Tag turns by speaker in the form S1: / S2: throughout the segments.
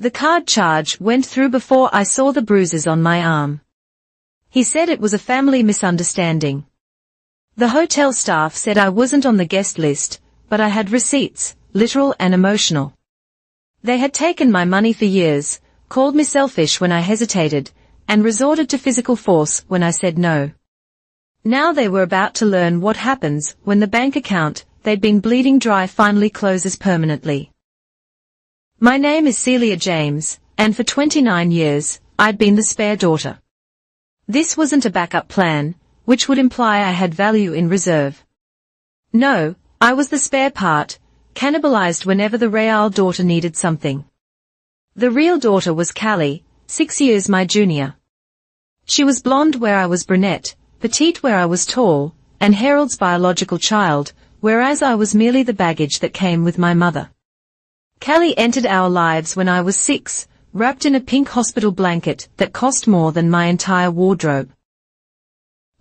S1: The card charge went through before I saw the bruises on my arm. He said it was a family misunderstanding. The hotel staff said I wasn't on the guest list, but I had receipts, literal and emotional. They had taken my money for years, called me selfish when I hesitated, and resorted to physical force when I said no. Now they were about to learn what happens when the bank account they'd been bleeding dry finally closes permanently. My name is Celia James, and for 29 years, I'd been the spare daughter. This wasn't a backup plan, which would imply I had value in reserve. No, I was the spare part, cannibalized whenever the real daughter needed something. The real daughter was Callie, 6 years my junior. She was blonde where I was brunette, petite where I was tall, and Harold's biological child, whereas I was merely the baggage that came with my mother. Callie entered our lives when I was 6, wrapped in a pink hospital blanket that cost more than my entire wardrobe.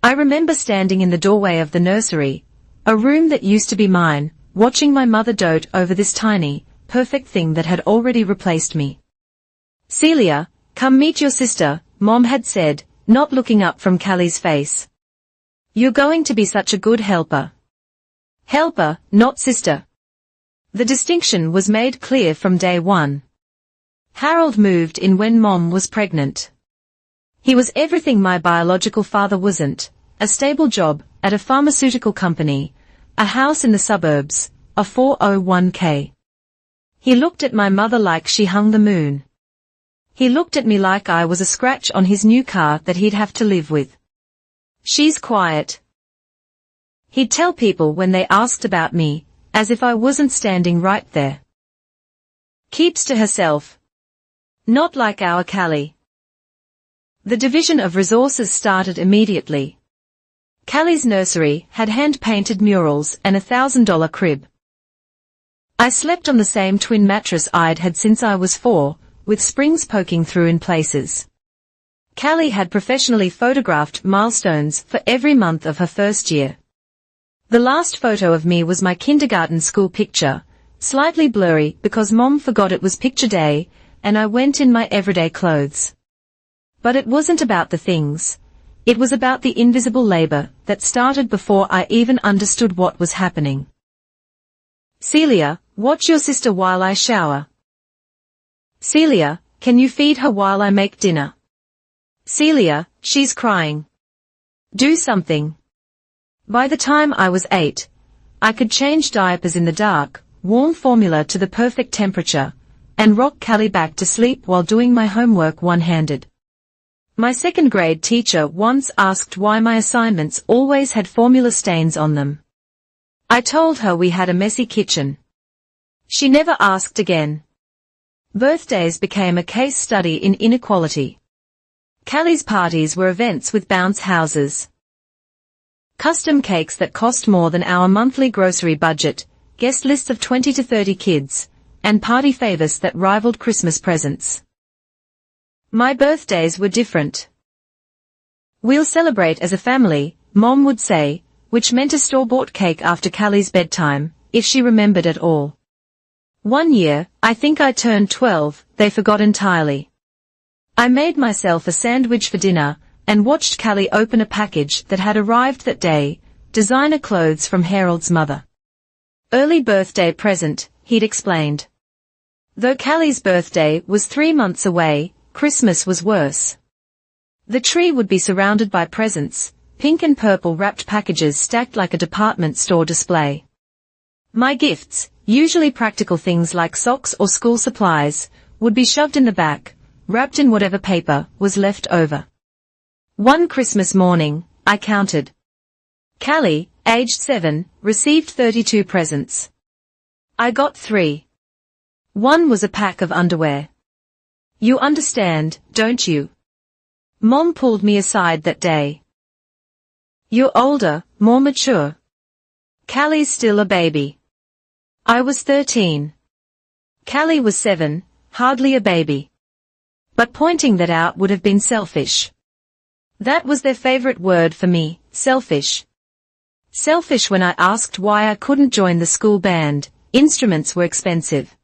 S1: I remember standing in the doorway of the nursery, a room that used to be mine, watching my mother dote over this tiny, perfect thing that had already replaced me. "Celia, come meet your sister," Mom had said, not looking up from Callie's face. "You're going to be such a good helper." Helper, not sister. The distinction was made clear from day one. Harold moved in when Mom was pregnant. He was everything my biological father wasn't: a stable job at a pharmaceutical company, a house in the suburbs, a 401k. He looked at my mother like she hung the moon. He looked at me like I was a scratch on his new car that he'd have to live with. "She's quiet," he'd tell people when they asked about me, as if I wasn't standing right there. "Keeps to herself. Not like our Callie." The division of resources started immediately. Callie's nursery had hand-painted murals and a $1,000 crib. I slept on the same twin mattress I'd had since I was 4, with springs poking through in places. Callie had professionally photographed milestones for every month of her first year. The last photo of me was my kindergarten school picture, slightly blurry because Mom forgot it was picture day, and I went in my everyday clothes. But it wasn't about the things. It was about the invisible labor that started before I even understood what was happening. "Celia, watch your sister while I shower." "Celia, can you feed her while I make dinner?" "Celia, she's crying. Do something." By the time I was 8, I could change diapers in the dark, warm formula to the perfect temperature, and rock Callie back to sleep while doing my homework one-handed. My second-grade teacher once asked why my assignments always had formula stains on them. I told her we had a messy kitchen. She never asked again. Birthdays became a case study in inequality. Callie's parties were events with bounce houses. Custom cakes that cost more than our monthly grocery budget, guest lists of 20 to 30 kids, and party favors that rivaled Christmas presents. My birthdays were different. "We'll celebrate as a family," Mom would say, which meant a store-bought cake after Callie's bedtime, if she remembered at all. One year, I think I turned 12, they forgot entirely. I made myself a sandwich for dinner, and watched Callie open a package that had arrived that day, designer clothes from Harold's mother. "Early birthday present," he'd explained. Though Callie's birthday was 3 months away, Christmas was worse. The tree would be surrounded by presents, pink and purple wrapped packages stacked like a department store display. My gifts, usually practical things like socks or school supplies, would be shoved in the back, wrapped in whatever paper was left over. One Christmas morning, I counted. Callie, aged 7, received 32 presents. I got 3. One was a pack of underwear. "You understand, don't you?" Mom pulled me aside that day. "You're older, more mature. Callie's still a baby." I was 13. Callie was 7, hardly a baby. But pointing that out would have been selfish. That was their favorite word for me, selfish. Selfish when I asked why I couldn't join the school band. Instruments were expensive.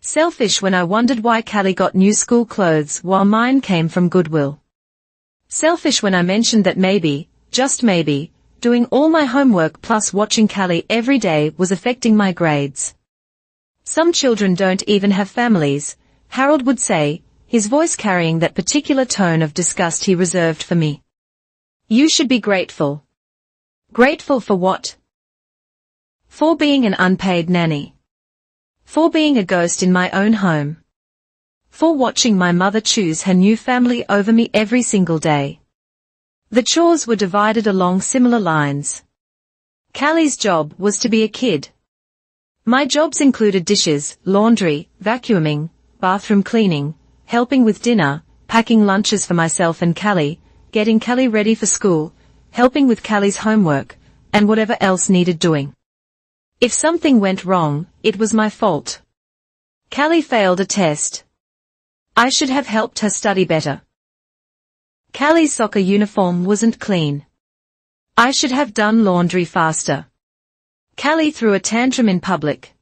S1: Selfish when I wondered why Callie got new school clothes while mine came from Goodwill. Selfish when I mentioned that maybe, just maybe, doing all my homework plus watching Callie every day was affecting my grades. Some children don't even have families, Harold would say, his voice carrying that particular tone of disgust he reserved for me. You should be grateful. Grateful for what? For being an unpaid nanny. For being a ghost in my own home. For watching my mother choose her new family over me every single day. The chores were divided along similar lines. Callie's job was to be a kid. My jobs included dishes, laundry, vacuuming, bathroom cleaning, helping with dinner, packing lunches for myself and Callie, getting Callie ready for school, helping with Callie's homework, and whatever else needed doing. If something went wrong, it was my fault. Callie failed a test. I should have helped her study better. Callie's soccer uniform wasn't clean. I should have done laundry faster. Callie threw a tantrum in public.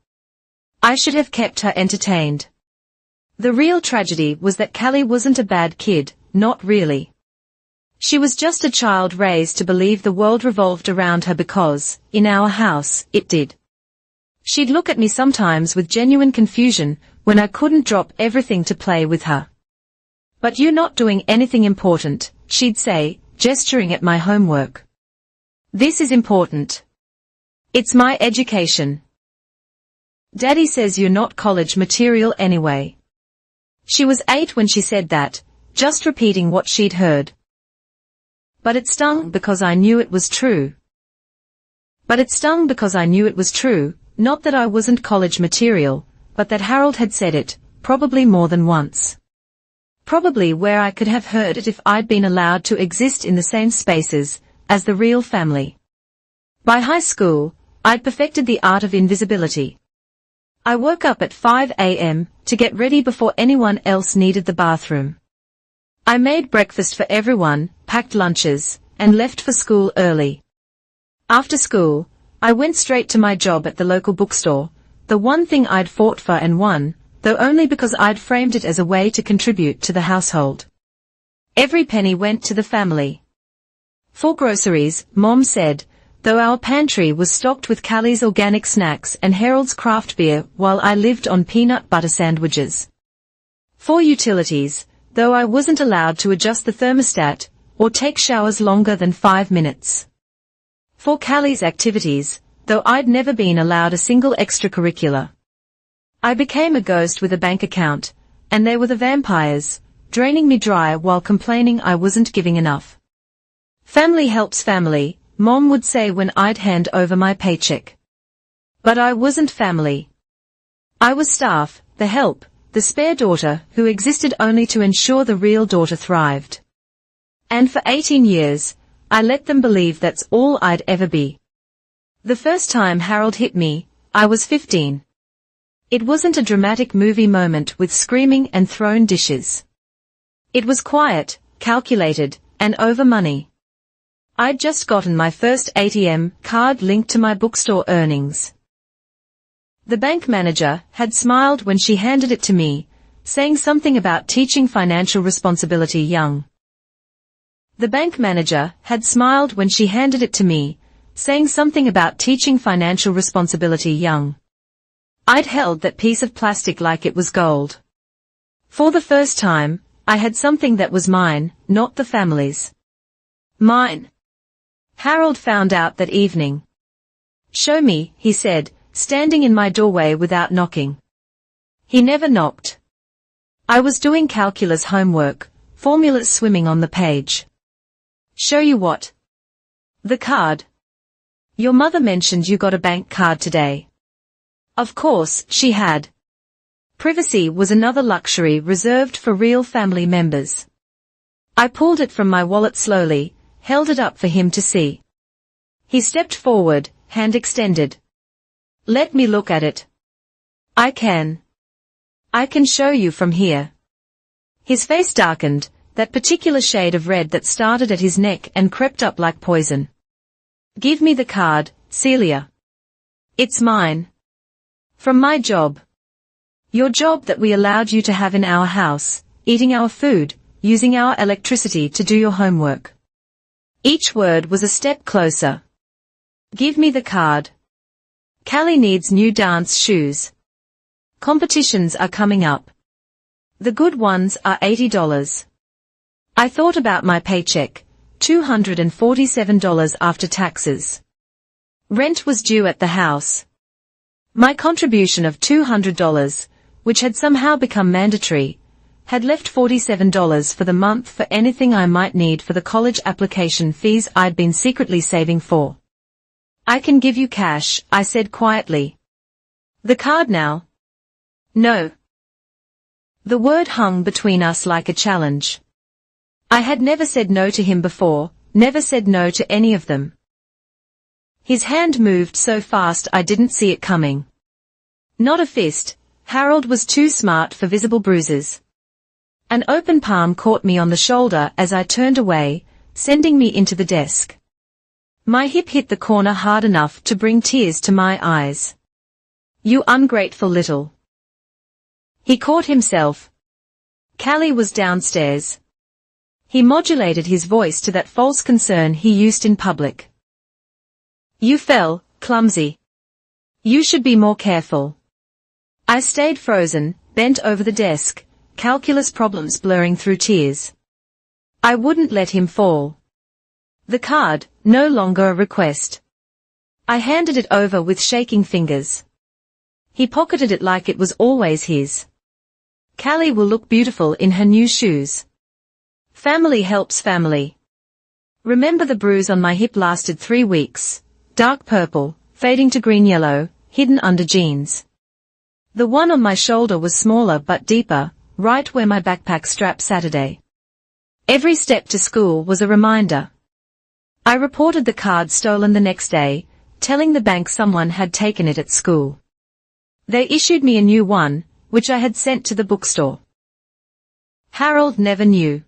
S1: I should have kept her entertained. The real tragedy was that Callie wasn't a bad kid, not really. She was just a child raised to believe the world revolved around her because, in our house, it did. She'd look at me sometimes with genuine confusion when I couldn't drop everything to play with her. But you're not doing anything important, she'd say, gesturing at my homework. This is important. It's my education. Daddy says you're not college material anyway. She was 8 when she said that, just repeating what she'd heard. But it stung because I knew it was true. Not that I wasn't college material, but that Harold had said it, probably more than once. Probably where I could have heard it if I'd been allowed to exist in the same spaces as the real family. By high school, I'd perfected the art of invisibility. I woke up at 5 a.m. to get ready before anyone else needed the bathroom. I made breakfast for everyone, packed lunches, and left for school early. After school, I went straight to my job at the local bookstore, the one thing I'd fought for and won, though only because I'd framed it as a way to contribute to the household. Every penny went to the family. For groceries, Mom said, though our pantry was stocked with Callie's organic snacks and Harold's craft beer while I lived on peanut butter sandwiches. For utilities, though I wasn't allowed to adjust the thermostat or take showers longer than 5 minutes. For Callie's activities, though I'd never been allowed a single extracurricular. I became a ghost with a bank account, and they were the vampires, draining me dry while complaining I wasn't giving enough. Family helps family, Mom would say when I'd hand over my paycheck. But I wasn't family. I was staff, the help, the spare daughter who existed only to ensure the real daughter thrived. And for 18 years, I let them believe that's all I'd ever be. The first time Harold hit me, I was 15. It wasn't a dramatic movie moment with screaming and thrown dishes. It was quiet, calculated, and over money. I'd just gotten my first ATM card linked to my bookstore earnings. The bank manager had smiled when she handed it to me, saying something about teaching financial responsibility young. The bank manager had smiled when she handed it to me, saying something about teaching financial responsibility young. I'd held that piece of plastic like it was gold. For the first time, I had something that was mine, not the family's. Mine. Harold found out that evening. Show me, he said, standing in my doorway without knocking. He never knocked. I was doing calculus homework, formulas swimming on the page. Show you what? The card. Your mother mentioned you got a bank card today. Of course, she had. Privacy was another luxury reserved for real family members. I pulled it from my wallet slowly, held it up for him to see. He stepped forward, hand extended. Let me look at it. I can show you from here. His face darkened, that particular shade of red that started at his neck and crept up like poison. Give me the card, Celia. It's mine. From my job. Your job that we allowed you to have in our house, eating our food, using our electricity to do your homework. Each word was a step closer. Give me the card. Callie needs new dance shoes. Competitions are coming up. The good ones are $80. I thought about my paycheck, $247 after taxes. Rent was due at the house. My contribution of $200, which had somehow become mandatory, had left $47 for the month for anything I might need for the college application fees I'd been secretly saving for. I can give you cash, I said quietly. The card now? No. The word hung between us like a challenge. I had never said no to him before, never said no to any of them. His hand moved so fast I didn't see it coming. Not a fist. Harold was too smart for visible bruises. An open palm caught me on the shoulder as I turned away, sending me into the desk. My hip hit the corner hard enough to bring tears to my eyes. You ungrateful little. He caught himself. Callie was downstairs. He modulated his voice to that false concern he used in public. You fell, clumsy. You should be more careful. I stayed frozen, bent over the desk, calculus problems blurring through tears. I wouldn't let him fall. The card, no longer a request. I handed it over with shaking fingers. He pocketed it like it was always his. Callie will look beautiful in her new shoes. Family helps family. Remember the bruise on my hip lasted 3 weeks, dark purple, fading to green-yellow, hidden under jeans. The one on my shoulder was smaller but deeper, right where my backpack strap Saturday. Every step to school was a reminder. I reported the card stolen the next day, telling the bank someone had taken it at school. They issued me a new one, which I had sent to the bookstore. Harold never knew.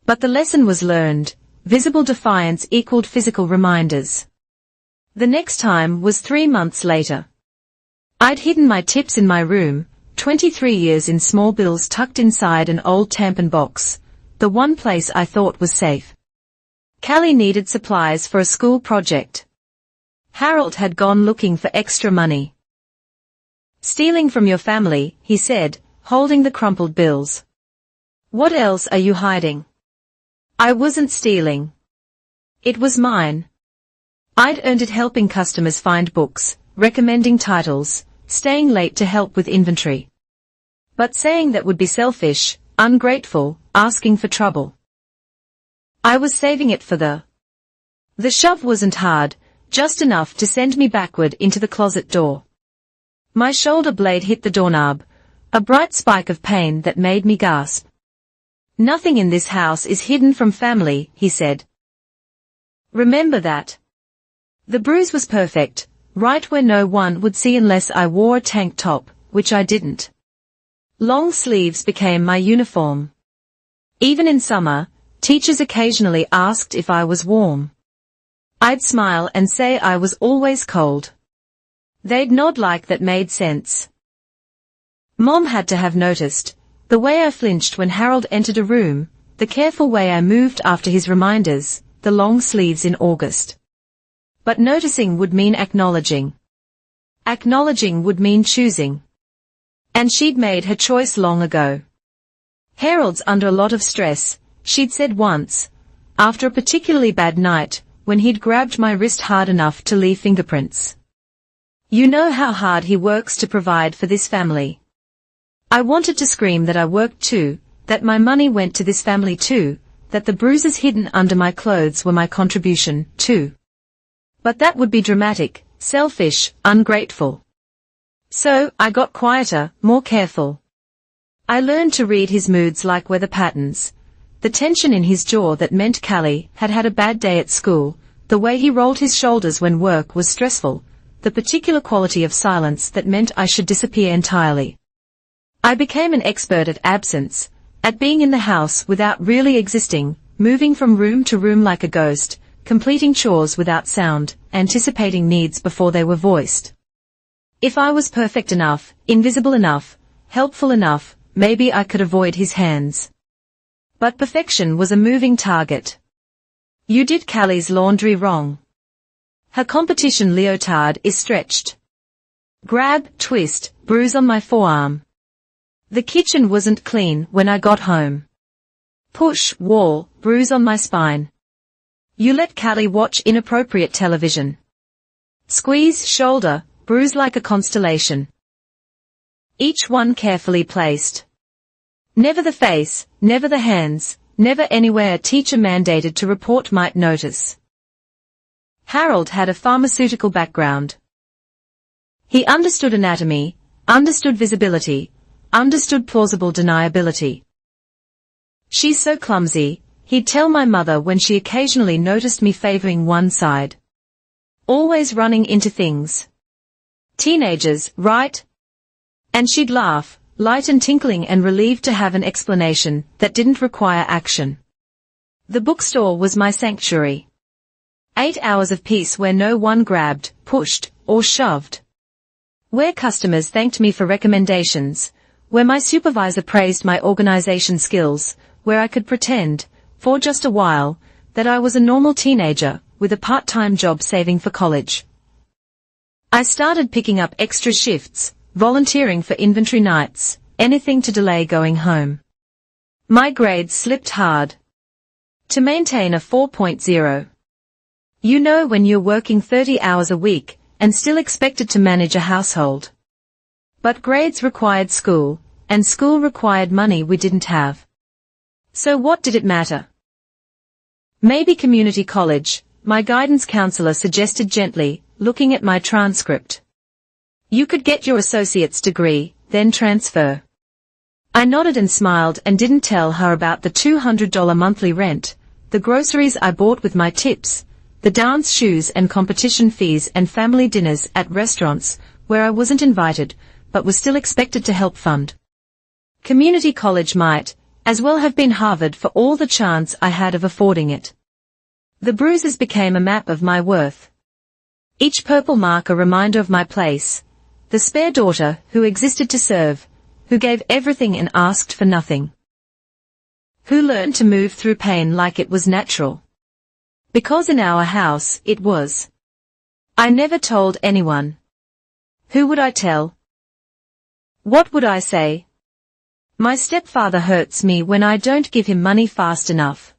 S1: But the lesson was learned. Visible defiance equaled physical reminders. The next time was 3 months later. I'd hidden my tips in my room, 23 years in small bills tucked inside an old tampon box, the one place I thought was safe. Callie needed supplies for a school project. Harold had gone looking for extra money. Stealing from your family, he said, holding the crumpled bills. What else are you hiding? I wasn't stealing. It was mine. I'd earned it helping customers find books, recommending titles, staying late to help with inventory. But saying that would be selfish, ungrateful, asking for trouble. I was saving it for the shove wasn't hard, just enough to send me backward into the closet door. My shoulder blade hit the doorknob, a bright spike of pain that made me gasp. Nothing in this house is hidden from family, he said. Remember that. The bruise was perfect, right where no one would see unless I wore a tank top, which I didn't. Long sleeves became my uniform. Even in summer, teachers occasionally asked if I was warm. I'd smile and say I was always cold. They'd nod like that made sense. Mom had to have noticed, the way I flinched when Harold entered a room, the careful way I moved after his reminders, the long sleeves in August. But noticing would mean acknowledging. Acknowledging would mean choosing. And she'd made her choice long ago. Harold's under a lot of stress, she'd said once, after a particularly bad night, when he'd grabbed my wrist hard enough to leave fingerprints. You know how hard he works to provide for this family. I wanted to scream that I worked too, that my money went to this family too, that the bruises hidden under my clothes were my contribution, too. But that would be dramatic, selfish, ungrateful. So, I got quieter, more careful. I learned to read his moods like weather patterns. The tension in his jaw that meant Callie had had a bad day at school, the way he rolled his shoulders when work was stressful, the particular quality of silence that meant I should disappear entirely. I became an expert at absence, at being in the house without really existing, moving from room to room like a ghost, completing chores without sound, anticipating needs before they were voiced. If I was perfect enough, invisible enough, helpful enough, maybe I could avoid his hands. But perfection was a moving target. You did Callie's laundry wrong. Her competition leotard is stretched. Grab, twist, bruise on my forearm. The kitchen wasn't clean when I got home. Push, wall, bruise on my spine. You let Callie watch inappropriate television. Squeeze, shoulder, bruise like a constellation. Each one carefully placed. Never the face, never the hands, never anywhere a teacher mandated to report might notice. Harold had a pharmaceutical background. He understood anatomy, understood visibility, understood plausible deniability. She's so clumsy, he'd tell my mother when she occasionally noticed me favoring one side. Always running into things. Teenagers, right? And she'd laugh, light and tinkling and relieved to have an explanation that didn't require action. The bookstore was my sanctuary. 8 hours of peace where no one grabbed, pushed, or shoved. Where customers thanked me for recommendations, where my supervisor praised my organization skills, where I could pretend, for just a while, that I was a normal teenager, with a part-time job saving for college. I started picking up extra shifts, volunteering for inventory nights, anything to delay going home. My grades slipped hard. To maintain a 4.0. You know when you're working 30 hours a week, and still expected to manage a household. But grades required school, and school required money we didn't have. So what did it matter? Maybe community college, my guidance counselor suggested gently, looking at my transcript. You could get your associate's degree, then transfer. I nodded and smiled and didn't tell her about the $200 monthly rent, the groceries I bought with my tips, the dance shoes and competition fees and family dinners at restaurants where I wasn't invited, but was still expected to help fund. Community college might, as well have been Harvard for all the chance I had of affording it. The bruises became a map of my worth. Each purple mark a reminder of my place, the spare daughter who existed to serve, who gave everything and asked for nothing. Who learned to move through pain like it was natural. Because in our house, it was. I never told anyone. Who would I tell? What would I say? My stepfather hurts me when I don't give him money fast enough.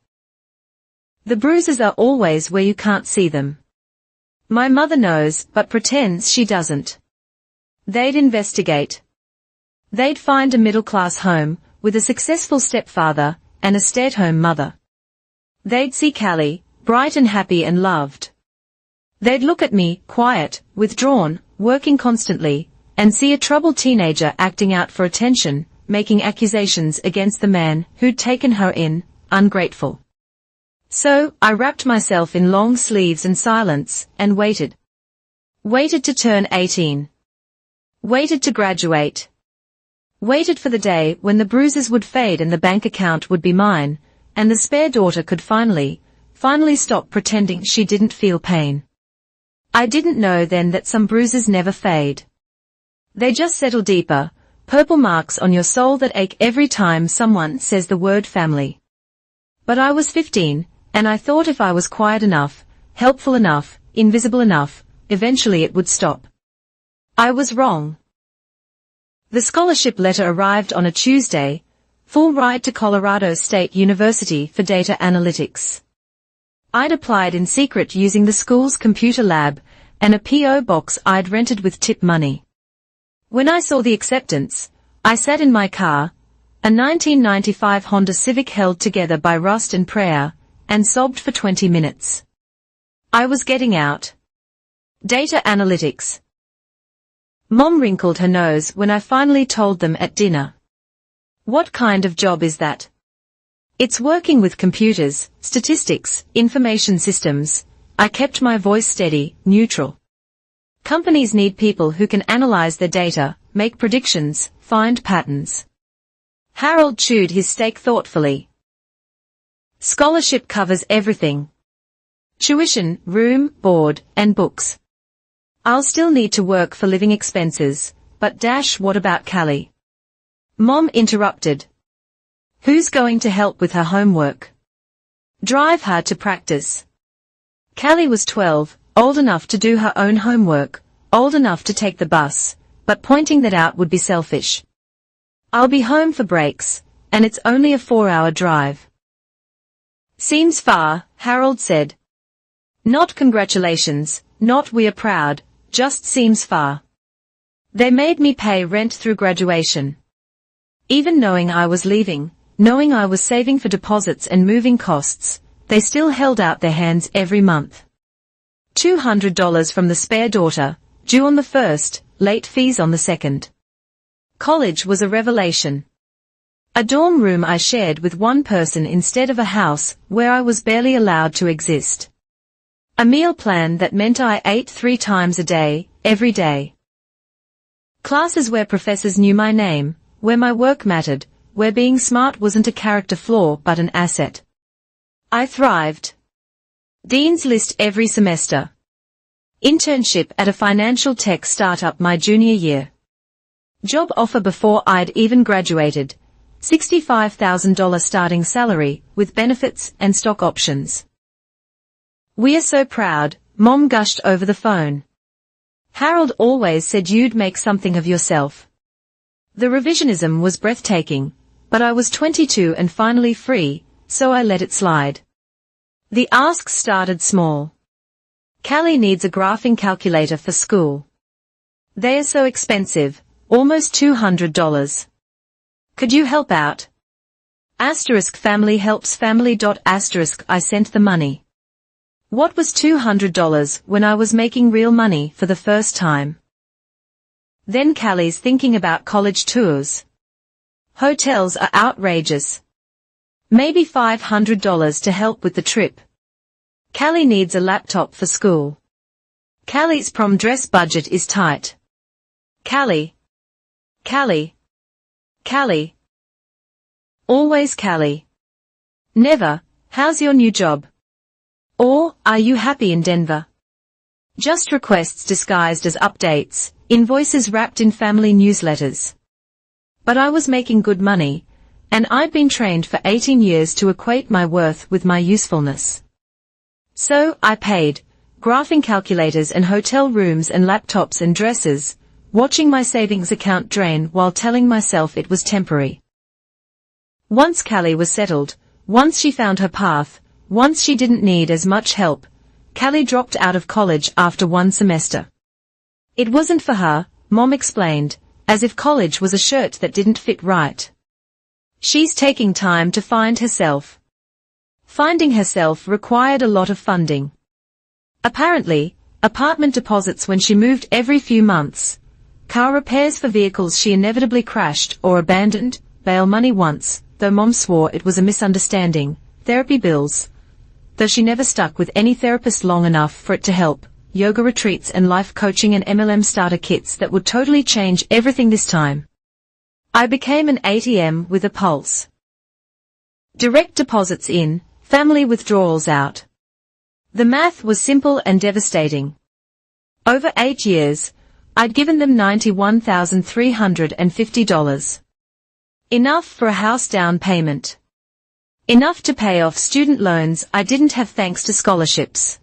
S1: The bruises are always where you can't see them. My mother knows, but pretends she doesn't. They'd investigate. They'd find a middle-class home, with a successful stepfather, and a stay-at-home mother. They'd see Callie, bright and happy and loved. They'd look at me, quiet, withdrawn, working constantly, and see a troubled teenager acting out for attention, making accusations against the man who'd taken her in, ungrateful. So, I wrapped myself in long sleeves and silence, and waited. Waited to turn 18. Waited to graduate. Waited for the day when the bruises would fade and the bank account would be mine, and the spare daughter could finally stop pretending she didn't feel pain. I didn't know then that some bruises never fade. They just settle deeper, purple marks on your soul that ache every time someone says the word family. But I was 15, and I thought if I was quiet enough, helpful enough, invisible enough, eventually it would stop. I was wrong. The scholarship letter arrived on a Tuesday, full ride to Colorado State University for data analytics. I'd applied in secret using the school's computer lab and a P.O. box I'd rented with tip money. When I saw the acceptance, I sat in my car, a 1995 Honda Civic held together by rust and prayer, and sobbed for 20 minutes. I was getting out. Data analytics. Mom wrinkled her nose when I finally told them at dinner. What kind of job is that? It's working with computers, statistics, information systems. I kept my voice steady, neutral. Companies need people who can analyze their data, make predictions, find patterns. Harold chewed his steak thoughtfully. Scholarship covers everything. Tuition, room, board, and books. I'll still need to work for living expenses, but what about Callie? Mom interrupted. Who's going to help with her homework? Drive her to practice. Callie was 12, old enough to do her own homework, old enough to take the bus, but pointing that out would be selfish. I'll be home for breaks, and it's only a 4-hour drive. Seems far, Harold said. Not congratulations, not we are proud, just seems far. They made me pay rent through graduation. Even knowing I was leaving, knowing I was saving for deposits and moving costs, they still held out their hands every month. $200 from the spare daughter, due on the 1st, late fees on the 2nd. College was a revelation. A dorm room I shared with one person instead of a house where I was barely allowed to exist. A meal plan that meant I ate 3 times a day, every day. Classes where professors knew my name, where my work mattered, where being smart wasn't a character flaw but an asset. I thrived. Dean's List every semester. Internship at a financial tech startup my junior year. Job offer before I'd even graduated. $65,000 starting salary, with benefits and stock options. We are so proud, Mom gushed over the phone. Harold always said you'd make something of yourself. The revisionism was breathtaking, but I was 22 and finally free, so I let it slide. The asks started small. Callie needs a graphing calculator for school. They are so expensive, almost $200. Could you help out? Family helps family. I sent the money. What was $200 when I was making real money for the first time? Then Callie's thinking about college tours. Hotels are outrageous. Maybe $500 to help with the trip. Callie needs a laptop for school. Callie's prom dress budget is tight. Callie. Always Callie. Never, how's your new job? Or, are you happy in Denver? Just requests disguised as updates, invoices wrapped in family newsletters. But I was making good money, and I'd been trained for 18 years to equate my worth with my usefulness. So, I paid, graphing calculators and hotel rooms and laptops and dresses, watching my savings account drain while telling myself it was temporary. Once Callie was settled, once she found her path, once she didn't need as much help, Callie dropped out of college after 1 semester. It wasn't for her, Mom explained, as if college was a shirt that didn't fit right. She's taking time to find herself. Finding herself required a lot of funding. Apparently, apartment deposits when she moved every few months, car repairs for vehicles she inevitably crashed or abandoned, bail money once, though Mom swore it was a misunderstanding, therapy bills, though she never stuck with any therapist long enough for it to help, yoga retreats and life coaching and MLM starter kits that would totally change everything this time. I became an ATM with a pulse. Direct deposits in, family withdrawals out. The math was simple and devastating. Over 8 years, I'd given them $91,350. Enough for a house down payment. Enough to pay off student loans I didn't have thanks to scholarships.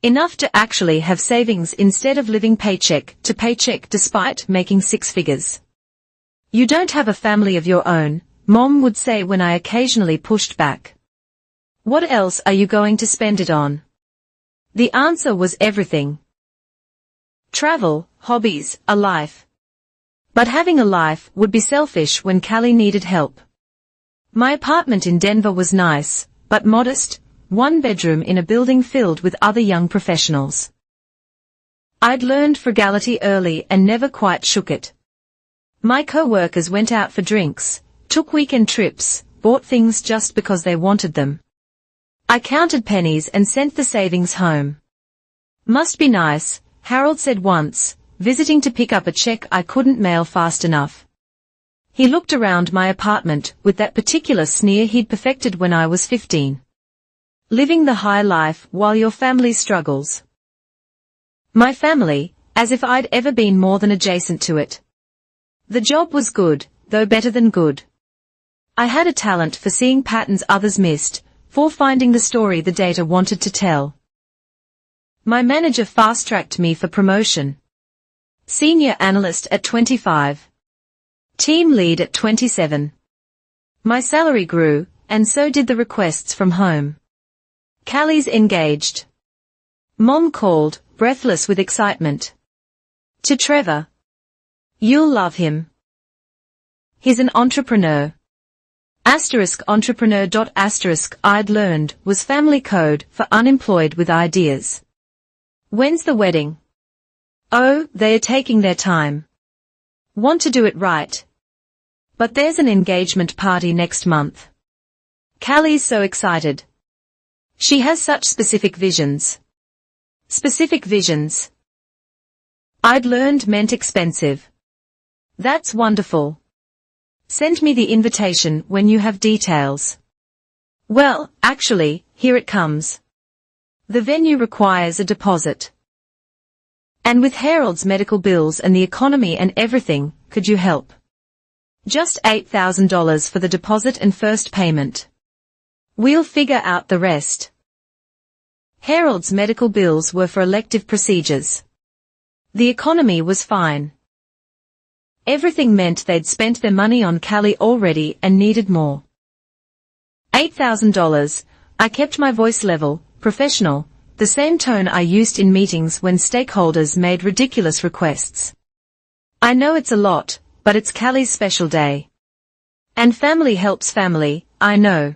S1: Enough to actually have savings instead of living paycheck to paycheck despite making 6 figures. You don't have a family of your own, Mom would say when I occasionally pushed back. What else are you going to spend it on? The answer was everything. Travel, hobbies, a life. But having a life would be selfish when Callie needed help. My apartment in Denver was nice, but modest, 1 bedroom in a building filled with other young professionals. I'd learned frugality early and never quite shook it. My co-workers went out for drinks, took weekend trips, bought things just because they wanted them. I counted pennies and sent the savings home. Must be nice, Harold said once, visiting to pick up a check I couldn't mail fast enough. He looked around my apartment with that particular sneer he'd perfected when I was 15. Living the high life while your family struggles. My family, as if I'd ever been more than adjacent to it. The job was good, though better than good. I had a talent for seeing patterns others missed, for finding the story the data wanted to tell. My manager fast-tracked me for promotion. Senior analyst at 25. Team lead at 27. My salary grew, and so did the requests from home. Callie's engaged. Mom called, breathless with excitement. To Trevor. You'll love him. He's an entrepreneur. Entrepreneur. I'd learned was family code for unemployed with ideas. When's the wedding? Oh, they are taking their time. Want to do it right. But there's an engagement party next month. Callie's so excited. She has such specific visions. Specific visions. I'd learned meant expensive. That's wonderful. Send me the invitation when you have details. Well, actually, here it comes. The venue requires a deposit. And with Harold's medical bills and the economy and everything, could you help? Just $8,000 for the deposit and first payment. We'll figure out the rest. Harold's medical bills were for elective procedures. The economy was fine. Everything meant they'd spent their money on Callie already and needed more. $8,000, I kept my voice level, professional, the same tone I used in meetings when stakeholders made ridiculous requests. I know it's a lot, but it's Callie's special day. And family helps family, I know.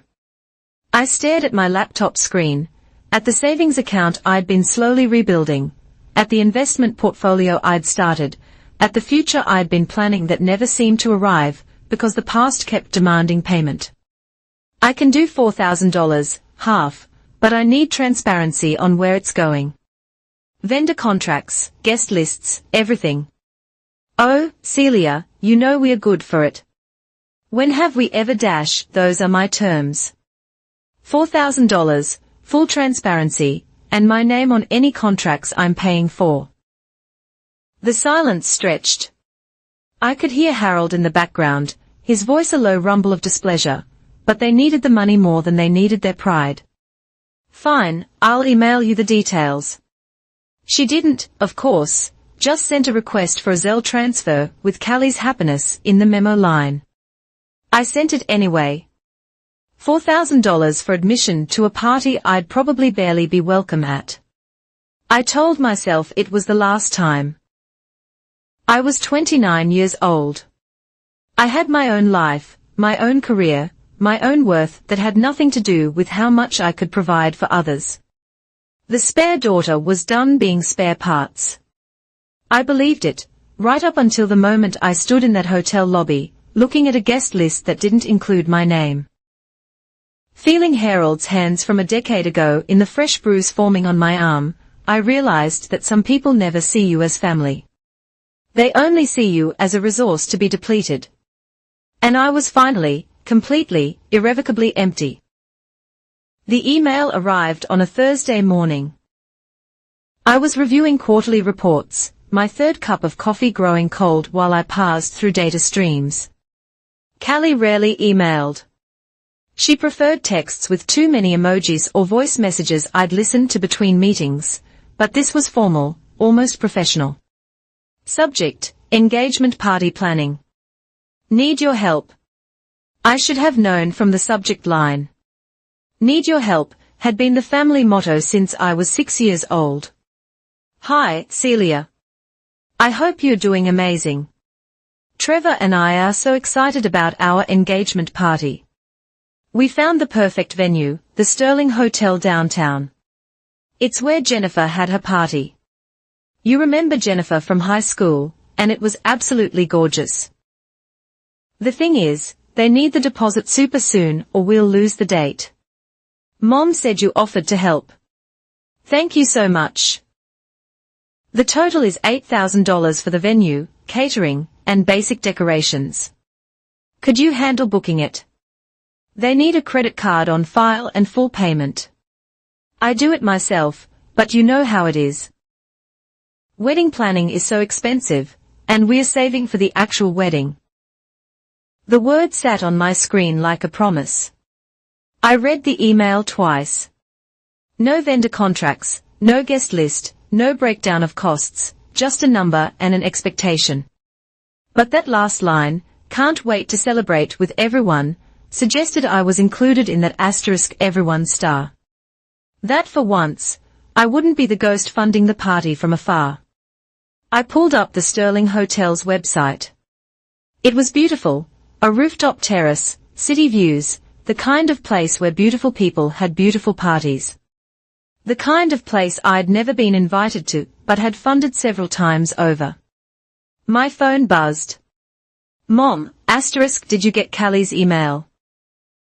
S1: I stared at my laptop screen, at the savings account I'd been slowly rebuilding, at the investment portfolio I'd started, at the future I'd been planning that never seemed to arrive, because the past kept demanding payment. I can do $4,000, half, but I need transparency on where it's going. Vendor contracts, guest lists, everything. Oh, Celia, you know we're good for it. When have we ever ? Those are my terms. $4,000, full transparency, and my name on any contracts I'm paying for. The silence stretched. I could hear Harold in the background, his voice a low rumble of displeasure, but they needed the money more than they needed their pride. Fine, I'll email you the details. She didn't, of course, just sent a request for a Zelle transfer with Callie's happiness in the memo line. I sent it anyway. $4,000 for admission to a party I'd probably barely be welcome at. I told myself it was the last time. I was 29 years old. I had my own life, my own career, my own worth that had nothing to do with how much I could provide for others. The spare daughter was done being spare parts. I believed it, right up until the moment I stood in that hotel lobby, looking at a guest list that didn't include my name. Feeling Harold's hands from a decade ago in the fresh bruise forming on my arm, I realized that some people never see you as family. They only see you as a resource to be depleted. And I was finally, completely, irrevocably empty. The email arrived on a Thursday morning. I was reviewing quarterly reports, my third cup of coffee growing cold while I parsed through data streams. Callie rarely emailed. She preferred texts with too many emojis or voice messages I'd listened to between meetings, but this was formal, almost professional. Subject, engagement party planning. Need your help. I should have known from the subject line. Need your help had been the family motto since I was 6 years old. Hi, Celia. I hope you're doing amazing. Trevor and I are so excited about our engagement party. We found the perfect venue, the Sterling Hotel downtown. It's where Jennifer had her party. You remember Jennifer from high school, and it was absolutely gorgeous. The thing is, they need the deposit super soon or we'll lose the date. Mom said you offered to help. Thank you so much. The total is $8,000 for the venue, catering, and basic decorations. Could you handle booking it? They need a credit card on file and full payment. I do it myself, but you know how it is. Wedding planning is so expensive, and we're saving for the actual wedding. The word sat on my screen like a promise. I read the email twice. No vendor contracts, no guest list, no breakdown of costs, just a number and an expectation. But that last line, "Can't wait to celebrate with everyone," suggested I was included in that *everyone star. That for once, I wouldn't be the ghost funding the party from afar. I pulled up the Sterling Hotel's website. It was beautiful, a rooftop terrace, city views, the kind of place where beautiful people had beautiful parties. The kind of place I'd never been invited to, but had funded several times over. My phone buzzed. "Mom, did you get Callie's email?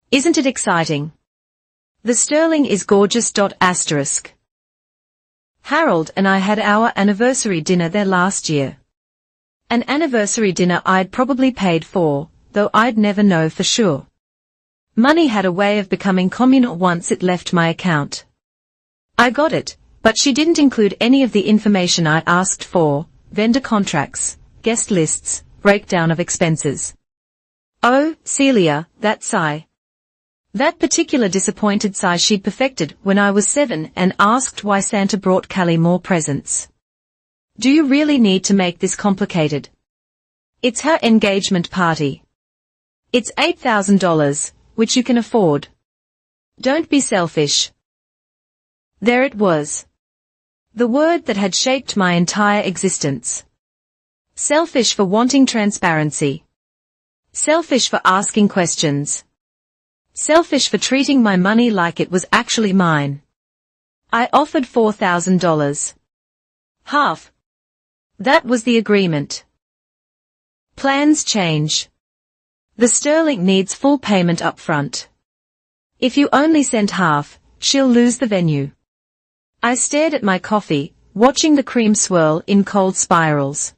S1: Isn't it exciting? The Sterling is gorgeous. Harold and I had our anniversary dinner there last year. An anniversary dinner I'd probably paid for, though I'd never know for sure. Money had a way of becoming communal once it left my account. I got it, but she didn't include any of the information I asked for: vendor contracts, guest lists, breakdown of expenses. Oh, Celia, that sigh. That particular disappointed sigh she'd perfected when I was 7 and asked why Santa brought Callie more presents. Do you really need to make this complicated? It's her engagement party. It's $8,000, which you can afford. Don't be selfish. There it was. The word that had shaped my entire existence. Selfish for wanting transparency. Selfish for asking questions. Selfish for treating my money like it was actually mine. I offered $4,000. Half. That was the agreement. Plans change. The Sterling needs full payment up front. If you only send half, she'll lose the venue. I stared at my coffee, watching the cream swirl in cold spirals.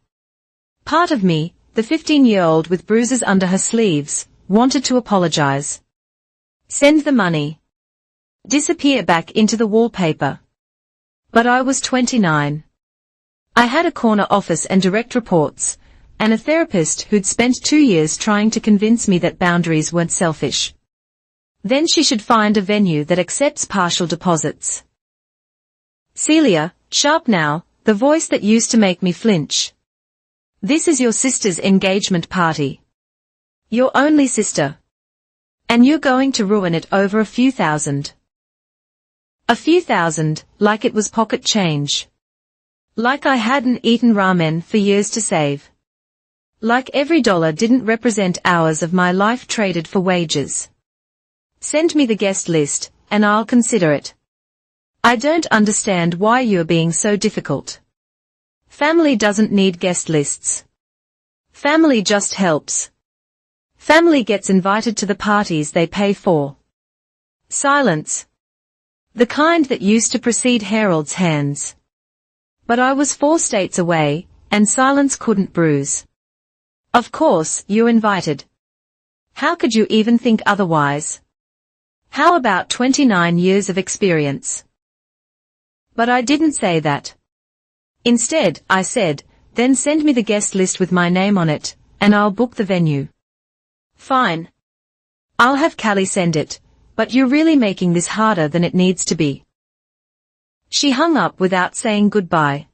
S1: Part of me, the 15-year-old with bruises under her sleeves, wanted to apologize. Send the money. Disappear back into the wallpaper. But I was 29. I had a corner office and direct reports, and a therapist who'd spent 2 years trying to convince me that boundaries weren't selfish. Then she should find a venue that accepts partial deposits. Celia, sharp now, the voice that used to make me flinch. This is your sister's engagement party. Your only sister. And you're going to ruin it over a few thousand. A few thousand, like it was pocket change. Like I hadn't eaten ramen for years to save. Like every dollar didn't represent hours of my life traded for wages. Send me the guest list, and I'll consider it. I don't understand why you're being so difficult. Family doesn't need guest lists. Family just helps. Family gets invited to the parties they pay for. Silence. The kind that used to precede Harold's hands. But I was 4 states away, and silence couldn't bruise. Of course, you're invited. How could you even think otherwise? How about 29 years of experience? But I didn't say that. Instead, I said, then send me the guest list with my name on it, and I'll book the venue. Fine. I'll have Callie send it, but you're really making this harder than it needs to be. She hung up without saying goodbye.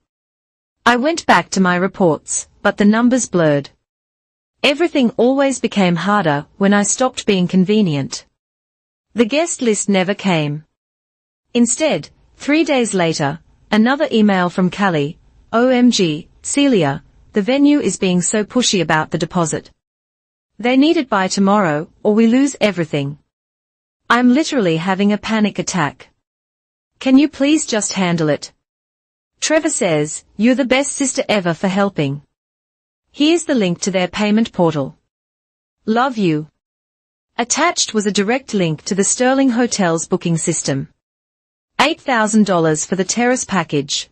S1: I went back to my reports, but the numbers blurred. Everything always became harder when I stopped being convenient. The guest list never came. Instead, 3 days later, another email from Callie. OMG, Celia, the venue is being so pushy about the deposit. They need it by tomorrow, or we lose everything. I'm literally having a panic attack. Can you please just handle it? Trevor says, you're the best sister ever for helping. Here's the link to their payment portal. Love you. Attached was a direct link to the Sterling Hotel's booking system. $8,000 for the terrace package.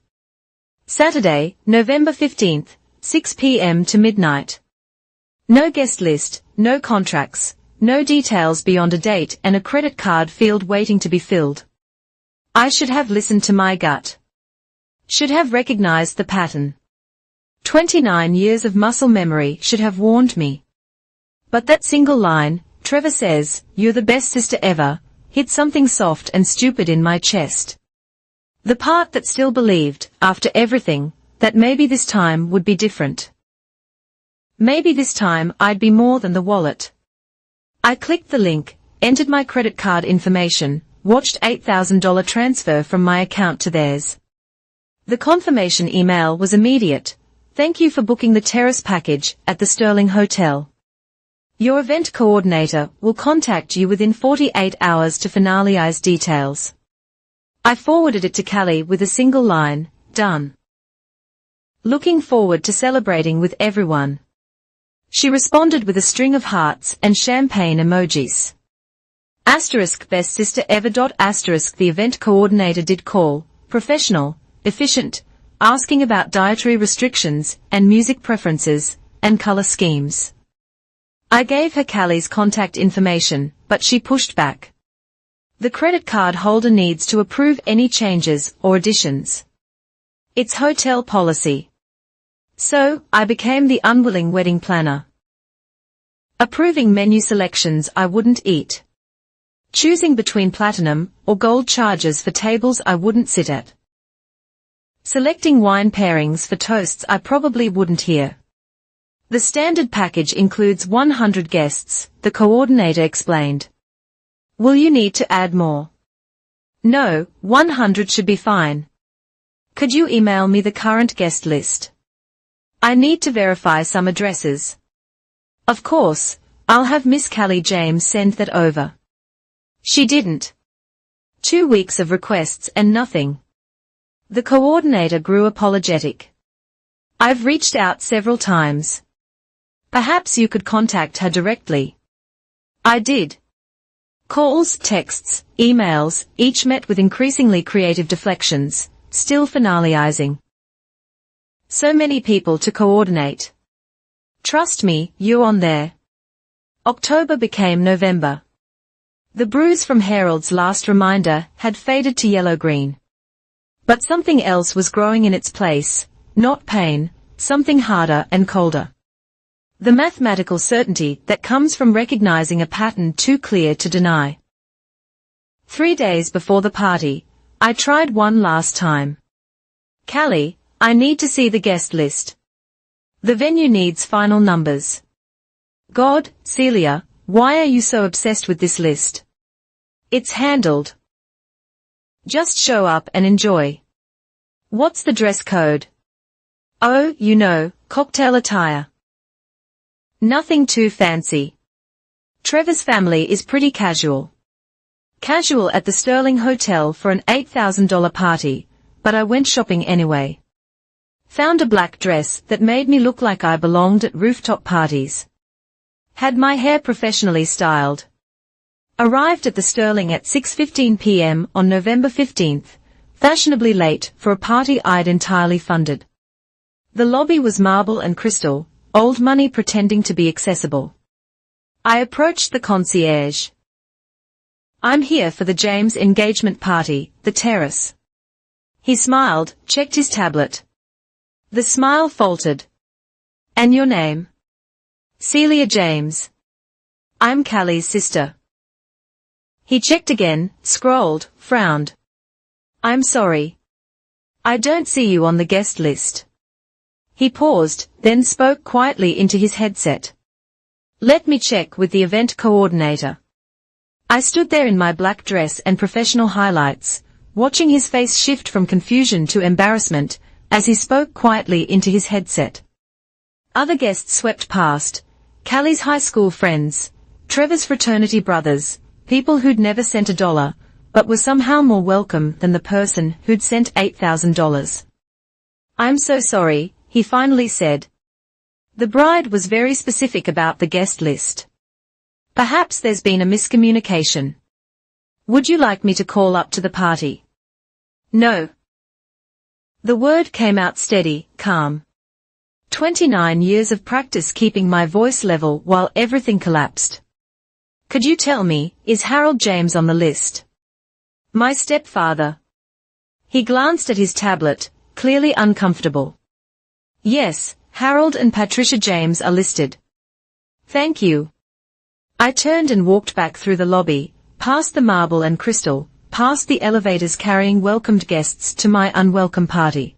S1: Saturday, November 15th, 6 p.m. to midnight. No guest list, no contracts, no details beyond a date and a credit card field waiting to be filled. I should have listened to my gut. Should have recognized the pattern. 29 years of muscle memory should have warned me. But that single line, Trevor says, "You're the best sister ever," hit something soft and stupid in my chest. The part that still believed, after everything, that maybe this time would be different. Maybe this time I'd be more than the wallet. I clicked the link, entered my credit card information, watched $8,000 transfer from my account to theirs. The confirmation email was immediate. "Thank you for booking the terrace package at the Sterling Hotel. Your event coordinator will contact you within 48 hours to finalize details." I forwarded it to Callie with a single line, "Done. Looking forward to celebrating with everyone." She responded with a string of hearts and champagne emojis. Best sister ever. The event coordinator did call, professional, efficient, asking about dietary restrictions and music preferences and color schemes. I gave her Callie's contact information, but she pushed back. The credit card holder needs to approve any changes or additions. It's hotel policy. So, I became the unwilling wedding planner. Approving menu selections I wouldn't eat. Choosing between platinum or gold charges for tables I wouldn't sit at. Selecting wine pairings for toasts I probably wouldn't hear. The standard package includes 100 guests, the coordinator explained. Will you need to add more? No, 100 should be fine. Could you email me the current guest list? I need to verify some addresses. Of course, I'll have Miss Callie James send that over. She didn't. 2 weeks of requests and nothing. The coordinator grew apologetic. I've reached out several times. Perhaps you could contact her directly. I did. Calls, texts, emails, each met with increasingly creative deflections, still finalizing. So many people to coordinate. Trust me, you're on there. October became November. The bruise from Harold's last reminder had faded to yellow-green. But something else was growing in its place, not pain, something harder and colder. The mathematical certainty that comes from recognizing a pattern too clear to deny. 3 days before the party, I tried one last time. Callie, I need to see the guest list. The venue needs final numbers. God, Celia, why are you so obsessed with this list? It's handled. Just show up and enjoy. What's the dress code? Oh, you know, cocktail attire. Nothing too fancy. Trevor's family is pretty casual. Casual at the Sterling Hotel for an $8,000 party, but I went shopping anyway. Found a black dress that made me look like I belonged at rooftop parties. Had my hair professionally styled. Arrived at the Sterling at 6:15 p.m. on November 15th, fashionably late for a party I'd entirely funded. The lobby was marble and crystal, old money pretending to be accessible. I approached the concierge. I'm here for the James engagement party, the terrace. He smiled, checked his tablet. The smile faltered. And your name? Celia James. I'm Callie's sister. He checked again, scrolled, frowned. I'm sorry. I don't see you on the guest list. He paused, then spoke quietly into his headset. Let me check with the event coordinator. I stood there in my black dress and professional highlights, watching his face shift from confusion to embarrassment, as he spoke quietly into his headset. Other guests swept past. Callie's high school friends, Trevor's fraternity brothers, people who'd never sent $1, but were somehow more welcome than the person who'd sent $8,000. I'm so sorry, he finally said. The bride was very specific about the guest list. Perhaps there's been a miscommunication. Would you like me to call up to the party? No. The word came out steady, calm. 29 years of practice keeping my voice level while everything collapsed. Could you tell me, is Harold James on the list? My stepfather. He glanced at his tablet, clearly uncomfortable. Yes, Harold and Patricia James are listed. Thank you. I turned and walked back through the lobby, past the marble and crystal, past the elevators carrying welcomed guests to my unwelcome party.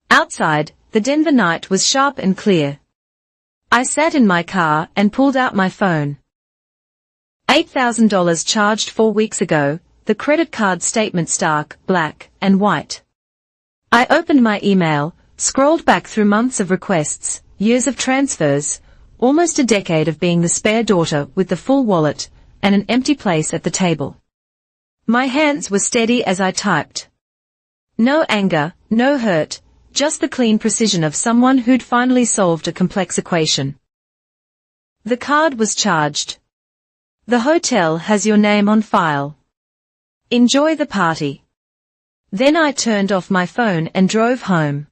S1: Outside, the Denver night was sharp and clear. I sat in my car and pulled out my phone. $8,000 charged 4 weeks ago, the credit card statement stark, black, and white. I opened my email, scrolled back through months of requests, years of transfers, almost a decade of being the spare daughter with the full wallet, and an empty place at the table. My hands were steady as I typed. No anger, no hurt, just the clean precision of someone who'd finally solved a complex equation. The card was charged. The hotel has your name on file. Enjoy the party. Then I turned off my phone and drove home.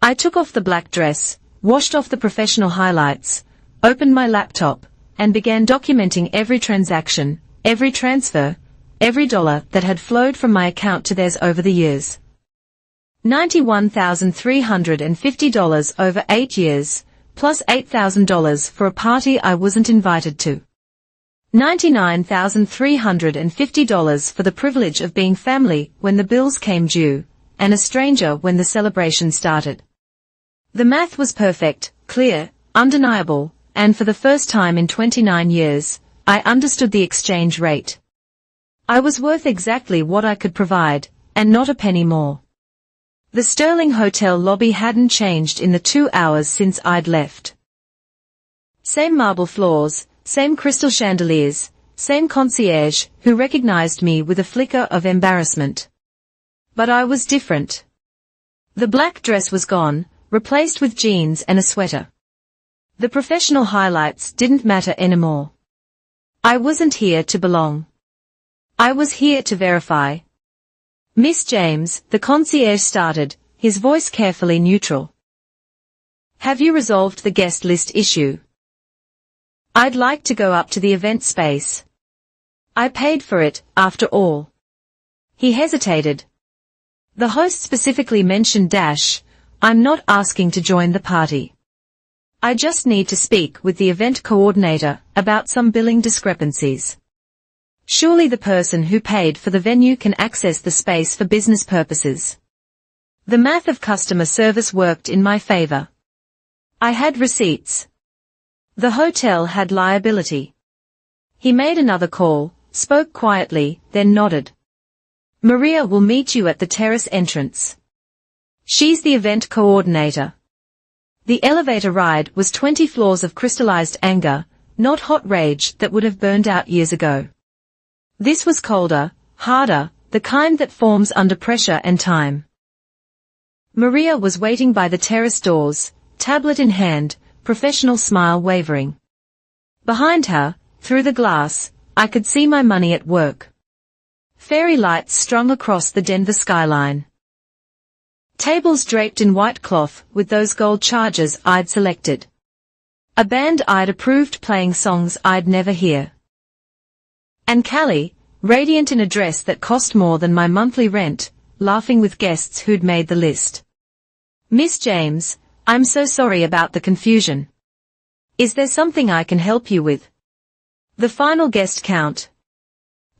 S1: I took off the black dress, washed off the professional highlights, opened my laptop, and began documenting every transaction, every transfer, every dollar that had flowed from my account to theirs over the years. $91,350 over 8 years, plus $8,000 for a party I wasn't invited to. $99,350 for the privilege of being family when the bills came due, and a stranger when the celebration started. The math was perfect, clear, undeniable, and for the first time in 29 years, I understood the exchange rate. I was worth exactly what I could provide, and not a penny more. The Sterling Hotel lobby hadn't changed in the 2 hours since I'd left. Same marble floors, same crystal chandeliers, same concierge who recognized me with a flicker of embarrassment. But I was different. The black dress was gone, replaced with jeans and a sweater. The professional highlights didn't matter anymore. I wasn't here to belong. I was here to verify. Miss James, the concierge started, his voice carefully neutral. Have you resolved the guest list issue? I'd like to go up to the event space. I paid for it, after all. He hesitated. The host specifically mentioned I'm not asking to join the party. I just need to speak with the event coordinator about some billing discrepancies. Surely the person who paid for the venue can access the space for business purposes. The math of customer service worked in my favor. I had receipts. The hotel had liability. He made another call, spoke quietly, then nodded. Maria will meet you at the terrace entrance. She's the event coordinator. The elevator ride was 20 floors of crystallized anger, not hot rage that would have burned out years ago. This was colder, harder, the kind that forms under pressure and time. Maria was waiting by the terrace doors, tablet in hand, professional smile wavering. Behind her, through the glass, I could see my money at work. Fairy lights strung across the Denver skyline. Tables draped in white cloth with those gold chargers I'd selected. A band I'd approved playing songs I'd never hear. And Callie, radiant in a dress that cost more than my monthly rent, laughing with guests who'd made the list. Miss James, I'm so sorry about the confusion. Is there something I can help you with? The final guest count.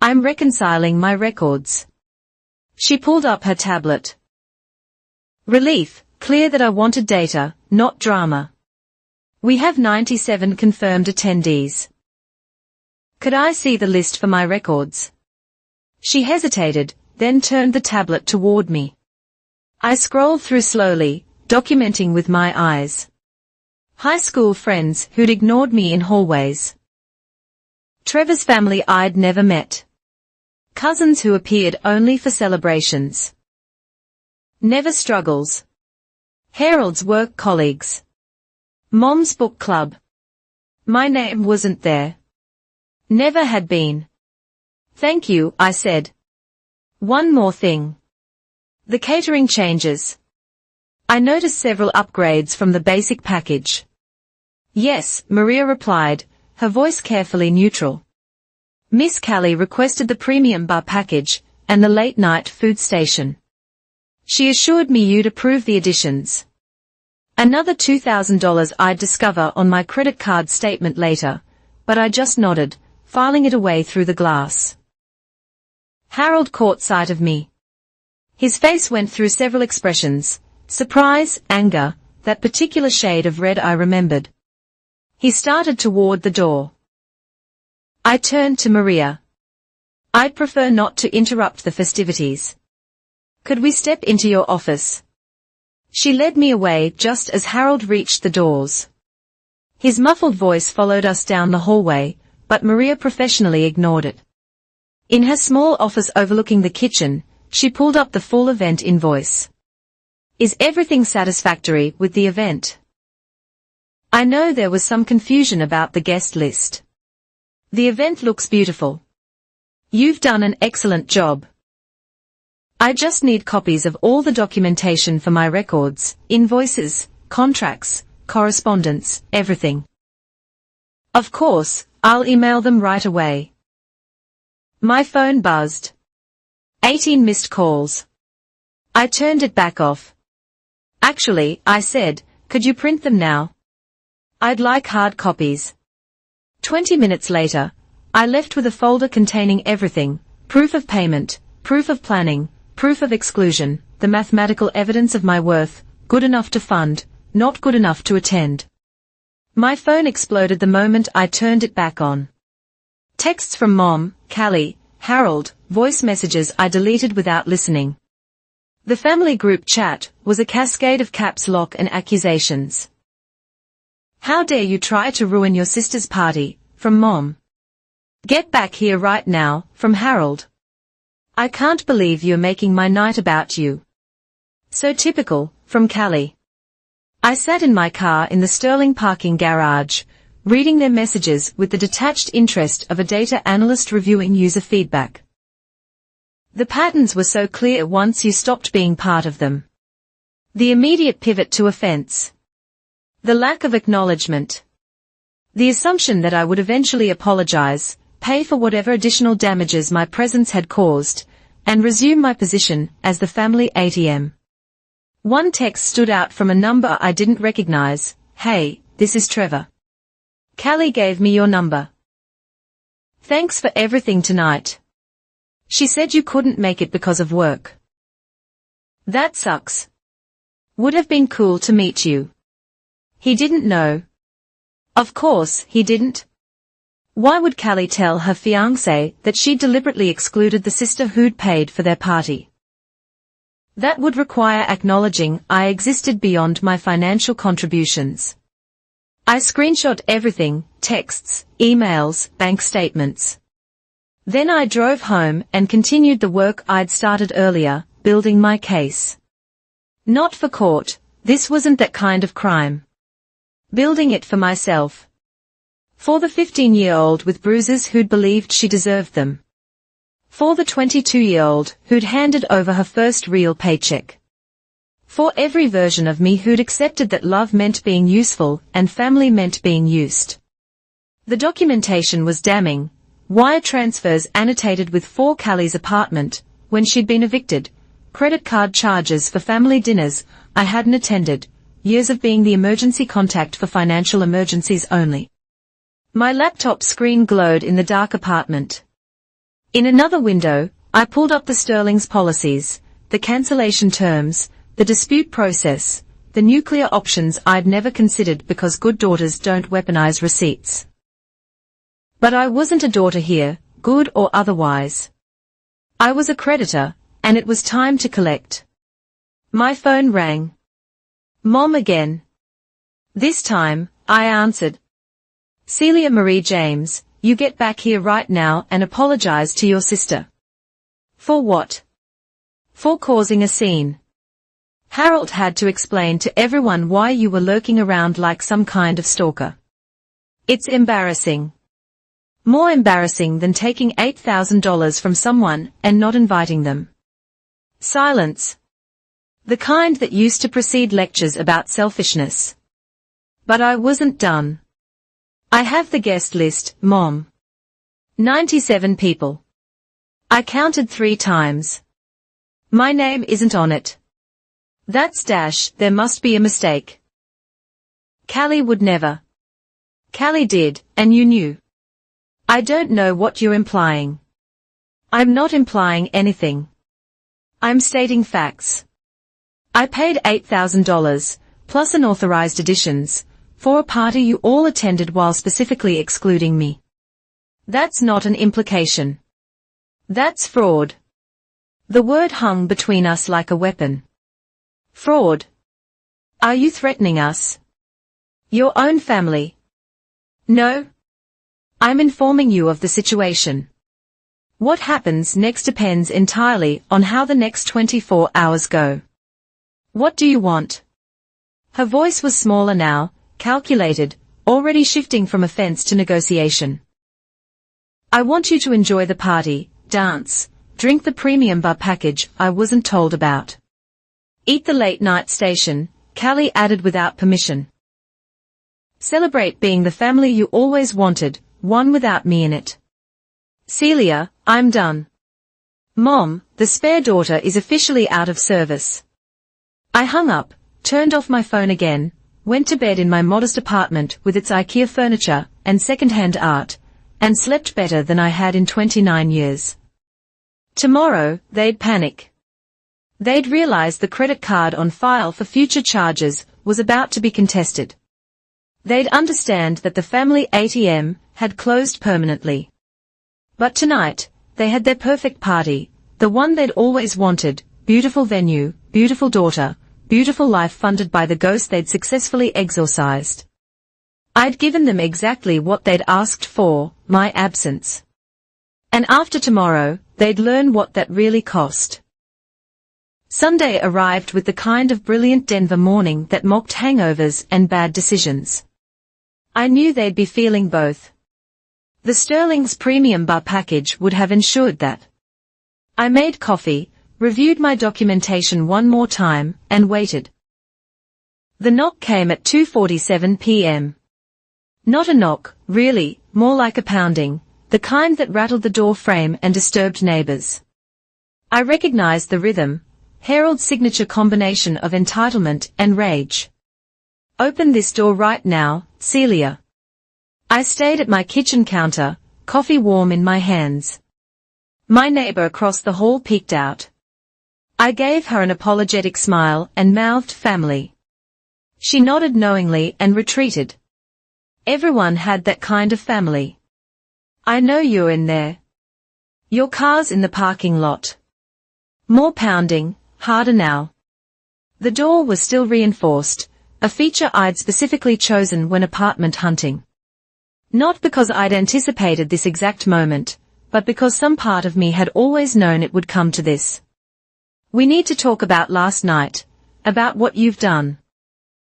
S1: I'm reconciling my records. She pulled up her tablet. Relief, clear that I wanted data, not drama. We have 97 confirmed attendees. Could I see the list for my records? She hesitated, then turned the tablet toward me. I scrolled through slowly, documenting with my eyes. High school friends who'd ignored me in hallways. Trevor's family I'd never met. Cousins who appeared only for celebrations. Never struggles. Harold's work colleagues. Mom's book club. My name wasn't there. Never had been. Thank you, I said. One more thing. The catering changes. I noticed several upgrades from the basic package. Yes, Maria replied, her voice carefully neutral. Miss Callie requested the premium bar package and the late-night food station. She assured me you'd approve the additions. Another $2,000 I'd discover on my credit card statement later, but I just nodded, filing it away through the glass. Harold caught sight of me. His face went through several expressions: surprise, anger, that particular shade of red I remembered. He started toward the door. I turned to Maria. I'd prefer not to interrupt the festivities. Could we step into your office? She led me away just as Harold reached the doors. His muffled voice followed us down the hallway, but Maria professionally ignored it. In her small office overlooking the kitchen, she pulled up the full event invoice. Is everything satisfactory with the event? I know there was some confusion about the guest list. The event looks beautiful. You've done an excellent job. I just need copies of all the documentation for my records, invoices, contracts, correspondence, everything. Of course, I'll email them right away. My phone buzzed. 18 missed calls. I turned it back off. Actually, I said, could you print them now? I'd like hard copies. 20 minutes later, I left with a folder containing everything: proof of payment, proof of planning, proof of exclusion, the mathematical evidence of my worth, good enough to fund, not good enough to attend. My phone exploded the moment I turned it back on. Texts from Mom, Callie, Harold, voice messages I deleted without listening. The family group chat was a cascade of caps lock and accusations. How dare you try to ruin your sister's party, from Mom. Get back here right now, from Harold. I can't believe you're making my night about you. So typical, from Callie. I sat in my car in the Sterling parking garage, reading their messages with the detached interest of a data analyst reviewing user feedback. The patterns were so clear once you stopped being part of them. The immediate pivot to offense. The lack of acknowledgement. The assumption that I would eventually apologize, pay for whatever additional damages my presence had caused, and resume my position as the family ATM. One text stood out from a number I didn't recognize. Hey, this is Trevor. Callie gave me your number. Thanks for everything tonight. She said you couldn't make it because of work. That sucks. Would have been cool to meet you. He didn't know. Of course, he didn't. Why would Callie tell her fiancé that she deliberately excluded the sister who'd paid for their party? That would require acknowledging I existed beyond my financial contributions. I screenshot everything: texts, emails, bank statements. Then I drove home and continued the work I'd started earlier, building my case. Not for court, this wasn't that kind of crime. Building it for myself. For the 15-year-old with bruises who'd believed she deserved them. For the 22-year-old who'd handed over her first real paycheck. For every version of me who'd accepted that love meant being useful and family meant being used. The documentation was damning. Wire transfers annotated with 4 Callie's apartment, when she'd been evicted. Credit card charges for family dinners I hadn't attended. Years of being the emergency contact for financial emergencies only. My laptop screen glowed in the dark apartment. In another window, I pulled up the Sterling's policies, the cancellation terms, the dispute process, the nuclear options I'd never considered because good daughters don't weaponize receipts. But I wasn't a daughter here, good or otherwise. I was a creditor, and it was time to collect. My phone rang. Mom again. This time, I answered. Celia Marie James, you get back here right now and apologize to your sister. For what? For causing a scene. Harold had to explain to everyone why you were lurking around like some kind of stalker. It's embarrassing. More embarrassing than taking $8,000 from someone and not inviting them. Silence. The kind that used to precede lectures about selfishness. But I wasn't done. I have the guest list, Mom. 97 people. I counted 3 times. My name isn't on it. That's dash, there must be a mistake. Callie would never. Callie did, and you knew. I don't know what you're implying. I'm not implying anything. I'm stating facts. I paid $8,000, plus unauthorized additions, for a party you all attended while specifically excluding me. That's not an implication. That's fraud. The word hung between us like a weapon. Fraud. Are you threatening us? Your own family? No. I'm informing you of the situation. What happens next depends entirely on how the next 24 hours go. What do you want? Her voice was smaller now, calculated, already shifting from offense to negotiation. I want you to enjoy the party, dance, drink the premium bar package I wasn't told about. Eat the late-night station, Callie added without permission. Celebrate being the family you always wanted, one without me in it. Celia, I'm done. Mom, the spare daughter is officially out of service. I hung up, turned off my phone again, went to bed in my modest apartment with its IKEA furniture and second-hand art, and slept better than I had in 29 years. Tomorrow, they'd panic. They'd realize the credit card on file for future charges was about to be contested. They'd understand that the family ATM had closed permanently. But tonight, they had their perfect party, the one they'd always wanted, beautiful venue, beautiful daughter, beautiful life funded by the ghost they'd successfully exorcised. I'd given them exactly what they'd asked for, my absence. And after tomorrow, they'd learn what that really cost. Sunday arrived with the kind of brilliant Denver morning that mocked hangovers and bad decisions. I knew they'd be feeling both. The Sterling's premium bar package would have ensured that. I made coffee, reviewed my documentation one more time, and waited. The knock came at 2:47 p.m. Not a knock, really, more like a pounding, the kind that rattled the door frame and disturbed neighbors. I recognized the rhythm, Harold's signature combination of entitlement and rage. Open this door right now, Celia. I stayed at my kitchen counter, coffee warm in my hands. My neighbor across the hall peeked out. I gave her an apologetic smile and mouthed family. She nodded knowingly and retreated. Everyone had that kind of family. I know you're in there. Your car's in the parking lot. More pounding, harder now. The door was still reinforced, a feature I'd specifically chosen when apartment hunting. Not because I'd anticipated this exact moment, but because some part of me had always known it would come to this. We need to talk about last night, about what you've done.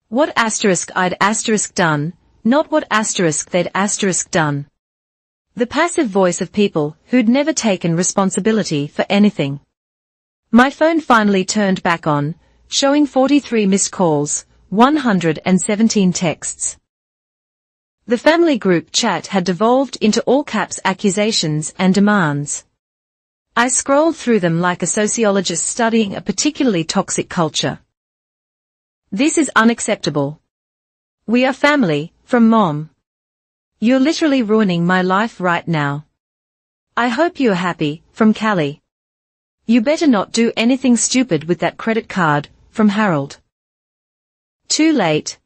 S1: What asterisk I'd asterisk done, not what asterisk they'd asterisk done. The passive voice of people who'd never taken responsibility for anything. My phone finally turned back on, showing 43 missed calls, 117 texts. The family group chat had devolved into all-caps accusations and demands. I scrolled through them like a sociologist studying a particularly toxic culture. This is unacceptable. We are family, from Mom. You're literally ruining my life right now. I hope you're happy, from Callie. You better not do anything stupid with that credit card, from Harold. Too late.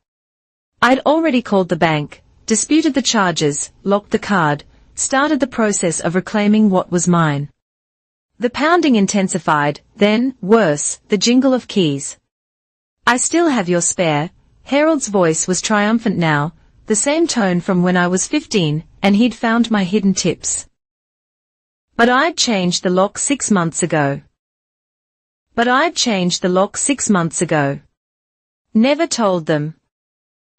S1: I'd already called the bank, disputed the charges, locked the card, started the process of reclaiming what was mine. The pounding intensified, then, worse, the jingle of keys. I still have your spare. Harold's voice was triumphant now, the same tone from when I was 15, and he'd found my hidden tips. But I'd changed the lock 6 months ago. Never told them.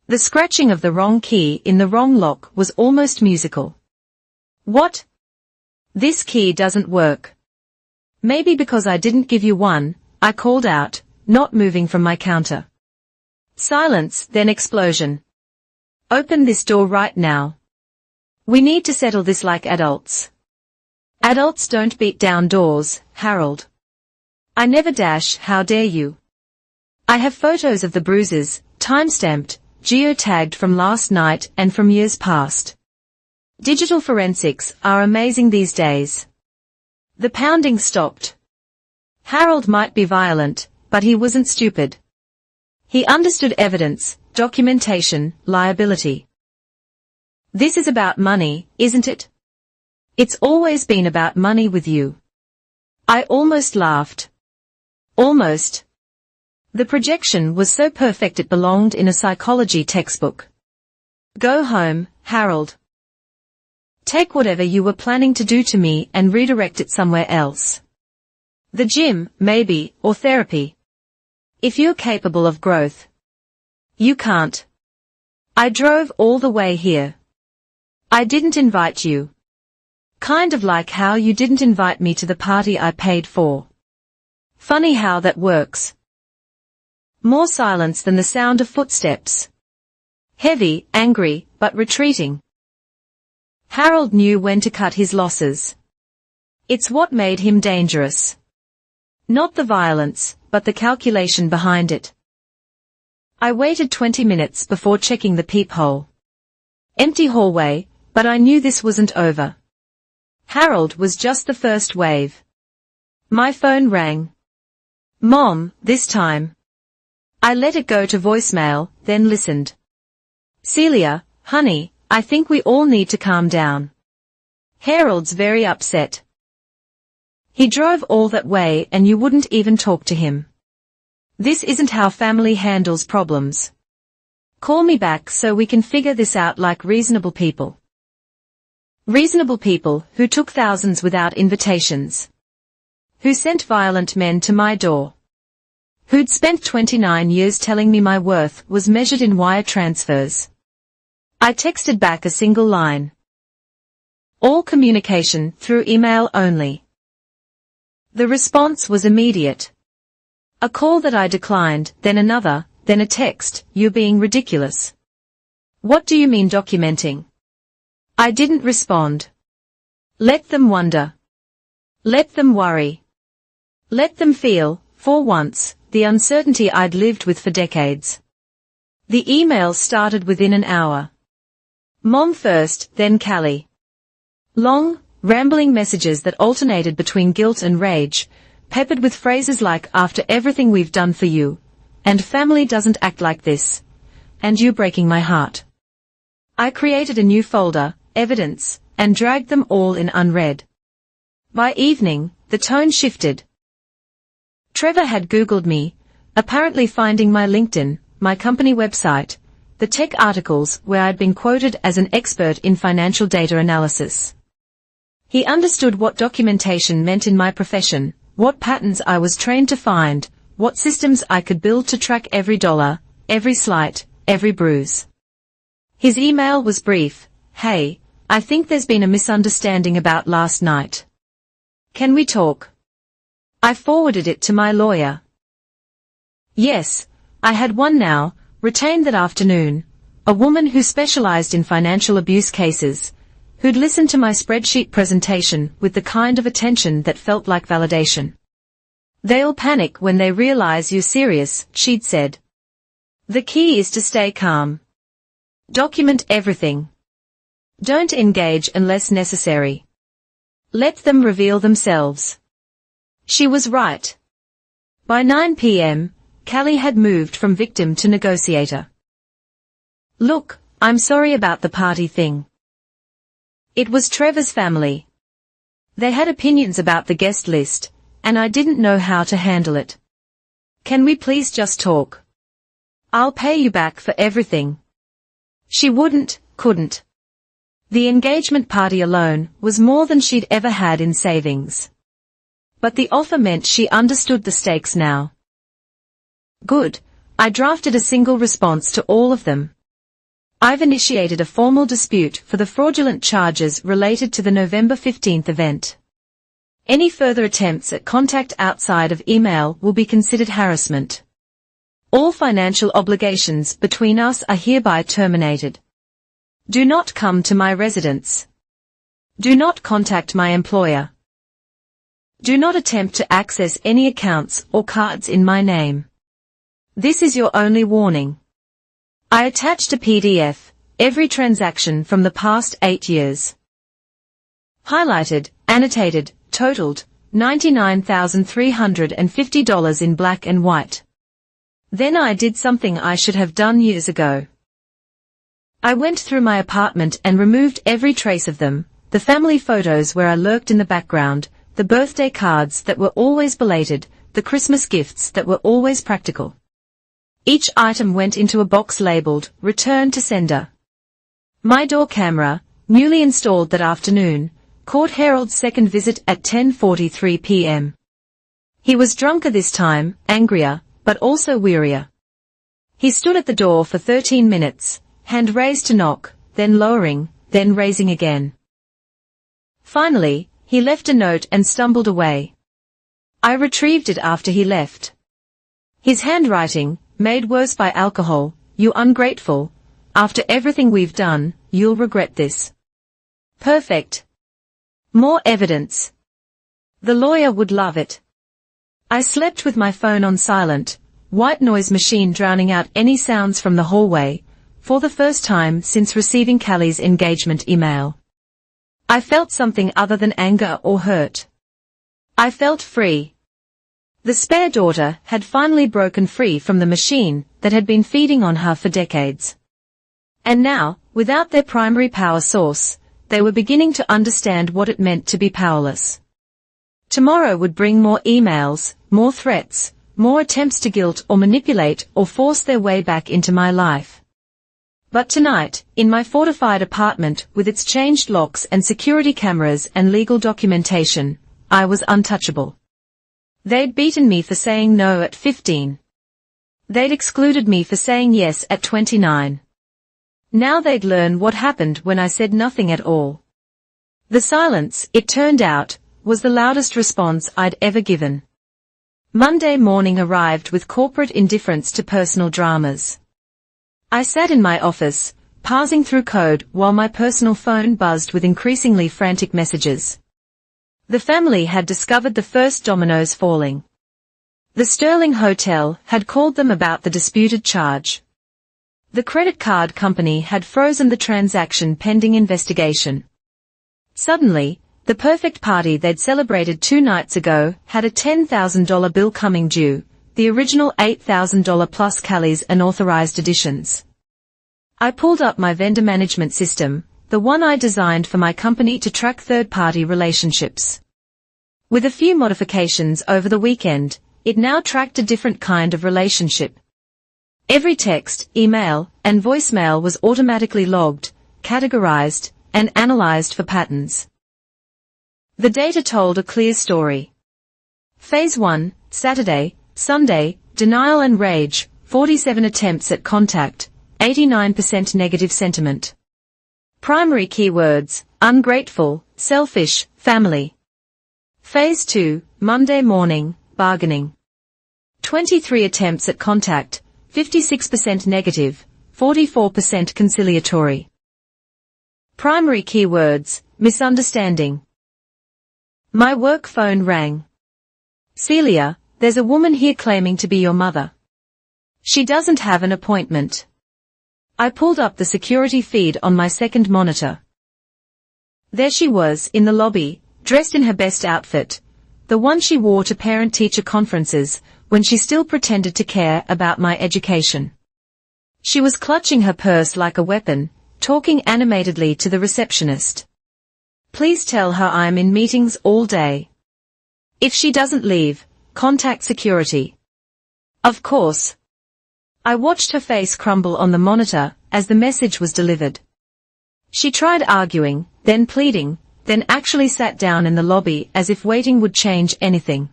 S1: The scratching of the wrong key in the wrong lock was almost musical. What? This key doesn't work. Maybe because I didn't give you one, I called out, not moving from my counter. Silence, then explosion. Open this door right now. We need to settle this like adults. Adults don't beat down doors, Harold. I never dash, how dare you. I have photos of the bruises, time-stamped, geotagged from last night and from years past. Digital forensics are amazing these days. The pounding stopped. Harold might be violent, but he wasn't stupid. He understood evidence, documentation, liability. This is about money, isn't it? It's always been about money with you. I almost laughed. Almost. The projection was so perfect it belonged in a psychology textbook. Go home, Harold. Take whatever you were planning to do to me and redirect it somewhere else. The gym, maybe, or therapy. If you're capable of growth. You can't. I drove all the way here. I didn't invite you. Kind of like how you didn't invite me to the party I paid for. Funny how that works. More silence than the sound of footsteps. Heavy, angry, but retreating. Harold knew when to cut his losses. It's what made him dangerous. Not the violence, but the calculation behind it. I waited 20 minutes before checking the peephole. Empty hallway, but I knew this wasn't over. Harold was just the first wave. My phone rang. Mom, this time. I let it go to voicemail, then listened. Celia, honey, I think we all need to calm down. Harold's very upset. He drove all that way and you wouldn't even talk to him. This isn't how family handles problems. Call me back so we can figure this out like reasonable people. Reasonable people who took thousands without invitations. Who sent violent men to my door. Who'd spent 29 years telling me my worth was measured in wire transfers. I texted back a single line. All communication through email only. The response was immediate. A call that I declined, then another, then a text, you're being ridiculous. What do you mean documenting? I didn't respond. Let them wonder. Let them worry. Let them feel, for once, the uncertainty I'd lived with for decades. The email started within an hour. Mom first, then Callie. Long, rambling messages that alternated between guilt and rage, peppered with phrases like after everything we've done for you, and family doesn't act like this, and you breaking my heart. I created a new folder, evidence, and dragged them all in unread. By evening, the tone shifted. Trevor had Googled me, apparently finding my LinkedIn, my company website, the tech articles where I'd been quoted as an expert in financial data analysis. He understood what documentation meant in my profession, what patterns I was trained to find, what systems I could build to track every dollar, every slight, every bruise. His email was brief. Hey, I think there's been a misunderstanding about last night. Can we talk? I forwarded it to my lawyer. Yes, I had one now, retained that afternoon, a woman who specialized in financial abuse cases, who'd listened to my spreadsheet presentation with the kind of attention that felt like validation. They'll panic when they realize you're serious, she'd said. The key is to stay calm. Document everything. Don't engage unless necessary. Let them reveal themselves. She was right. By 9 p.m., Callie had moved from victim to negotiator. Look, I'm sorry about the party thing. It was Trevor's family. They had opinions about the guest list, and I didn't know how to handle it. Can we please just talk? I'll pay you back for everything. She couldn't. The engagement party alone was more than she'd ever had in savings. But the offer meant she understood the stakes now. Good. I drafted a single response to all of them. I've initiated a formal dispute for the fraudulent charges related to the November 15th event. Any further attempts at contact outside of email will be considered harassment. All financial obligations between us are hereby terminated. Do not come to my residence. Do not contact my employer. Do not attempt to access any accounts or cards in my name. This is your only warning. I attached a PDF, every transaction from the past 8 years. Highlighted, annotated, totaled, $99,350 in black and white. Then I did something I should have done years ago. I went through my apartment and removed every trace of them, the family photos where I lurked in the background, the birthday cards that were always belated, the Christmas gifts that were always practical. Each item went into a box labeled, Return to Sender. My door camera, newly installed that afternoon, caught Harold's second visit at 10:43 p.m. He was drunker this time, angrier, but also wearier. He stood at the door for 13 minutes, hand raised to knock, then lowering, then raising again. Finally, he left a note and stumbled away. I retrieved it after he left. His handwriting, made worse by alcohol, "You ungrateful. After everything we've done, you'll regret this." Perfect. More evidence. The lawyer would love it. I slept with my phone on silent, white noise machine drowning out any sounds from the hallway, for the first time since receiving Callie's engagement email. I felt something other than anger or hurt. I felt free. The spare daughter had finally broken free from the machine that had been feeding on her for decades. And now, without their primary power source, they were beginning to understand what it meant to be powerless. Tomorrow would bring more emails, more threats, more attempts to guilt or manipulate or force their way back into my life. But tonight, in my fortified apartment with its changed locks and security cameras and legal documentation, I was untouchable. They'd beaten me for saying no at 15. They'd excluded me for saying yes at 29. Now they'd learn what happened when I said nothing at all. The silence, it turned out, was the loudest response I'd ever given. Monday morning arrived with corporate indifference to personal dramas. I sat in my office, parsing through code while my personal phone buzzed with increasingly frantic messages. The family had discovered the first dominoes falling. The Sterling Hotel had called them about the disputed charge. The credit card company had frozen the transaction pending investigation. Suddenly, the perfect party they'd celebrated 2 nights ago had a $10,000 bill coming due, the original $8,000 plus Callie's unauthorized additions. I pulled up my vendor management system, the one I designed for my company to track third-party relationships. With a few modifications over the weekend, it now tracked a different kind of relationship. Every text, email, and voicemail was automatically logged, categorized, and analyzed for patterns. The data told a clear story. Phase 1, Saturday, Sunday, denial and rage, 47 attempts at contact, 89% negative sentiment. Primary keywords, ungrateful, selfish, family. Phase 2, Monday morning, bargaining. 23 attempts at contact, 56% negative, 44% conciliatory. Primary keywords, misunderstanding. My work phone rang. Celia, there's a woman here claiming to be your mother. She doesn't have an appointment. I pulled up the security feed on my second monitor. There she was in the lobby, dressed in her best outfit, the one she wore to parent-teacher conferences when she still pretended to care about my education. She was clutching her purse like a weapon, talking animatedly to the receptionist. Please tell her I'm in meetings all day. If she doesn't leave, contact security. Of course. I watched her face crumble on the monitor as the message was delivered. She tried arguing, then pleading, then actually sat down in the lobby as if waiting would change anything.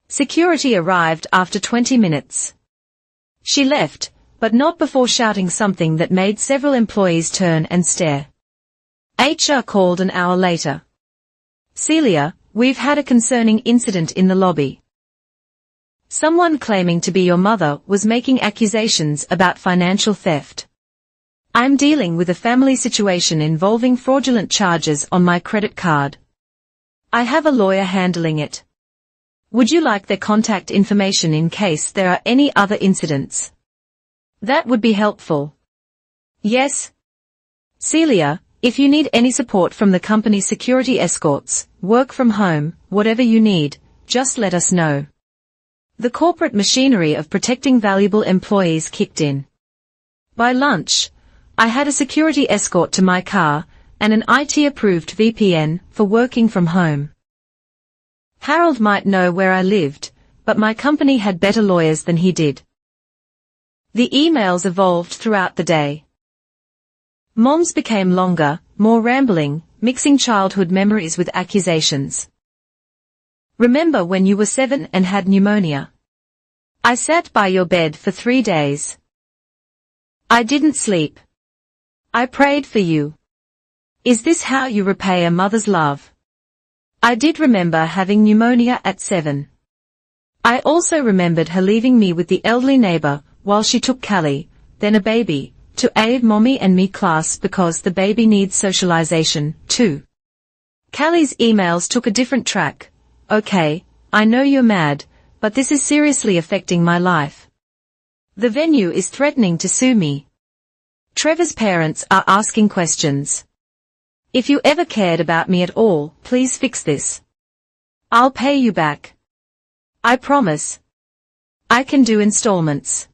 S1: Security arrived after 20 minutes. She left, but not before shouting something that made several employees turn and stare. HR called an hour later. Celia, we've had a concerning incident in the lobby. Someone claiming to be your mother was making accusations about financial theft. I'm dealing with a family situation involving fraudulent charges on my credit card. I have a lawyer handling it. Would you like their contact information in case there are any other incidents? That would be helpful. Yes, Celia, if you need any support from the company's security escorts, work from home, whatever you need, just let us know. The corporate machinery of protecting valuable employees kicked in. By lunch, I had a security escort to my car, and an IT-approved VPN for working from home. Harold might know where I lived, but my company had better lawyers than he did. The emails evolved throughout the day. Mom's became longer, more rambling, mixing childhood memories with accusations. Remember when you were 7 and had pneumonia? I sat by your bed for 3 days. I didn't sleep. I prayed for you. Is this how you repay a mother's love? I did remember having pneumonia at 7. I also remembered her leaving me with the elderly neighbor while she took Callie, then a baby, to aid mommy and me class because the baby needs socialization, too. Callie's emails took a different track. Okay, I know you're mad, but this is seriously affecting my life. The venue is threatening to sue me. Trevor's parents are asking questions. If you ever cared about me at all, please fix this. I'll pay you back. I promise. I can do installments.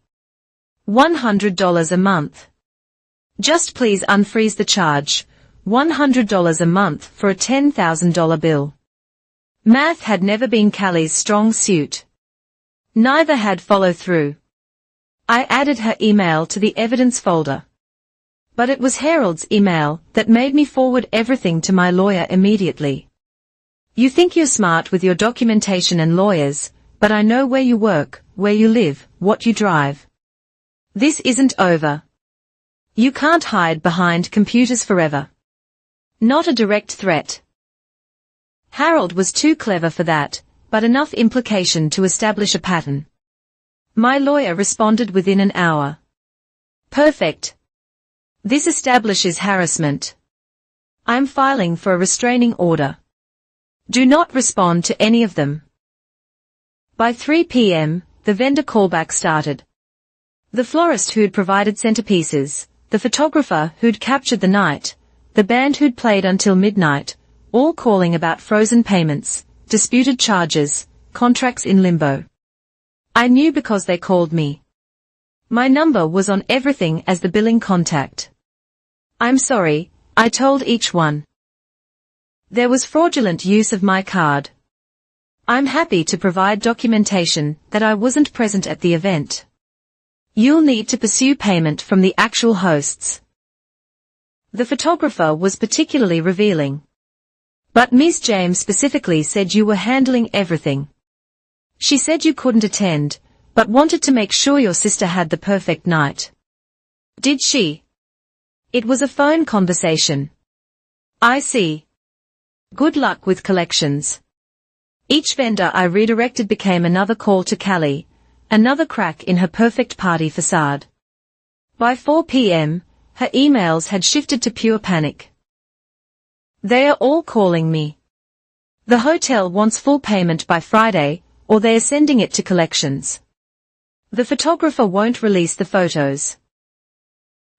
S1: $100 a month. Just please unfreeze the charge, $100 a month for a $10,000 bill. Math had never been Callie's strong suit. Neither had follow-through. I added her email to the evidence folder. But it was Harold's email that made me forward everything to my lawyer immediately. You think you're smart with your documentation and lawyers, but I know where you work, where you live, what you drive. This isn't over. You can't hide behind computers forever. Not a direct threat. Harold was too clever for that, but enough implication to establish a pattern. My lawyer responded within an hour. Perfect. This establishes harassment. I'm filing for a restraining order. Do not respond to any of them. By 3 p.m., the vendor callback started. The florist who'd provided centerpieces, the photographer who'd captured the night, the band who'd played until midnight, all calling about frozen payments, disputed charges, contracts in limbo. I knew because they called me. My number was on everything as the billing contact. I'm sorry, I told each one. There was fraudulent use of my card. I'm happy to provide documentation that I wasn't present at the event. You'll need to pursue payment from the actual hosts. The photographer was particularly revealing. But Ms. James specifically said you were handling everything. She said you couldn't attend, but wanted to make sure your sister had the perfect night. Did she? It was a phone conversation. I see. Good luck with collections. Each vendor I redirected became another call to Callie, another crack in her perfect party facade. By 4 p.m., her emails had shifted to pure panic. They are all calling me. The hotel wants full payment by Friday, or they are sending it to collections. The photographer won't release the photos.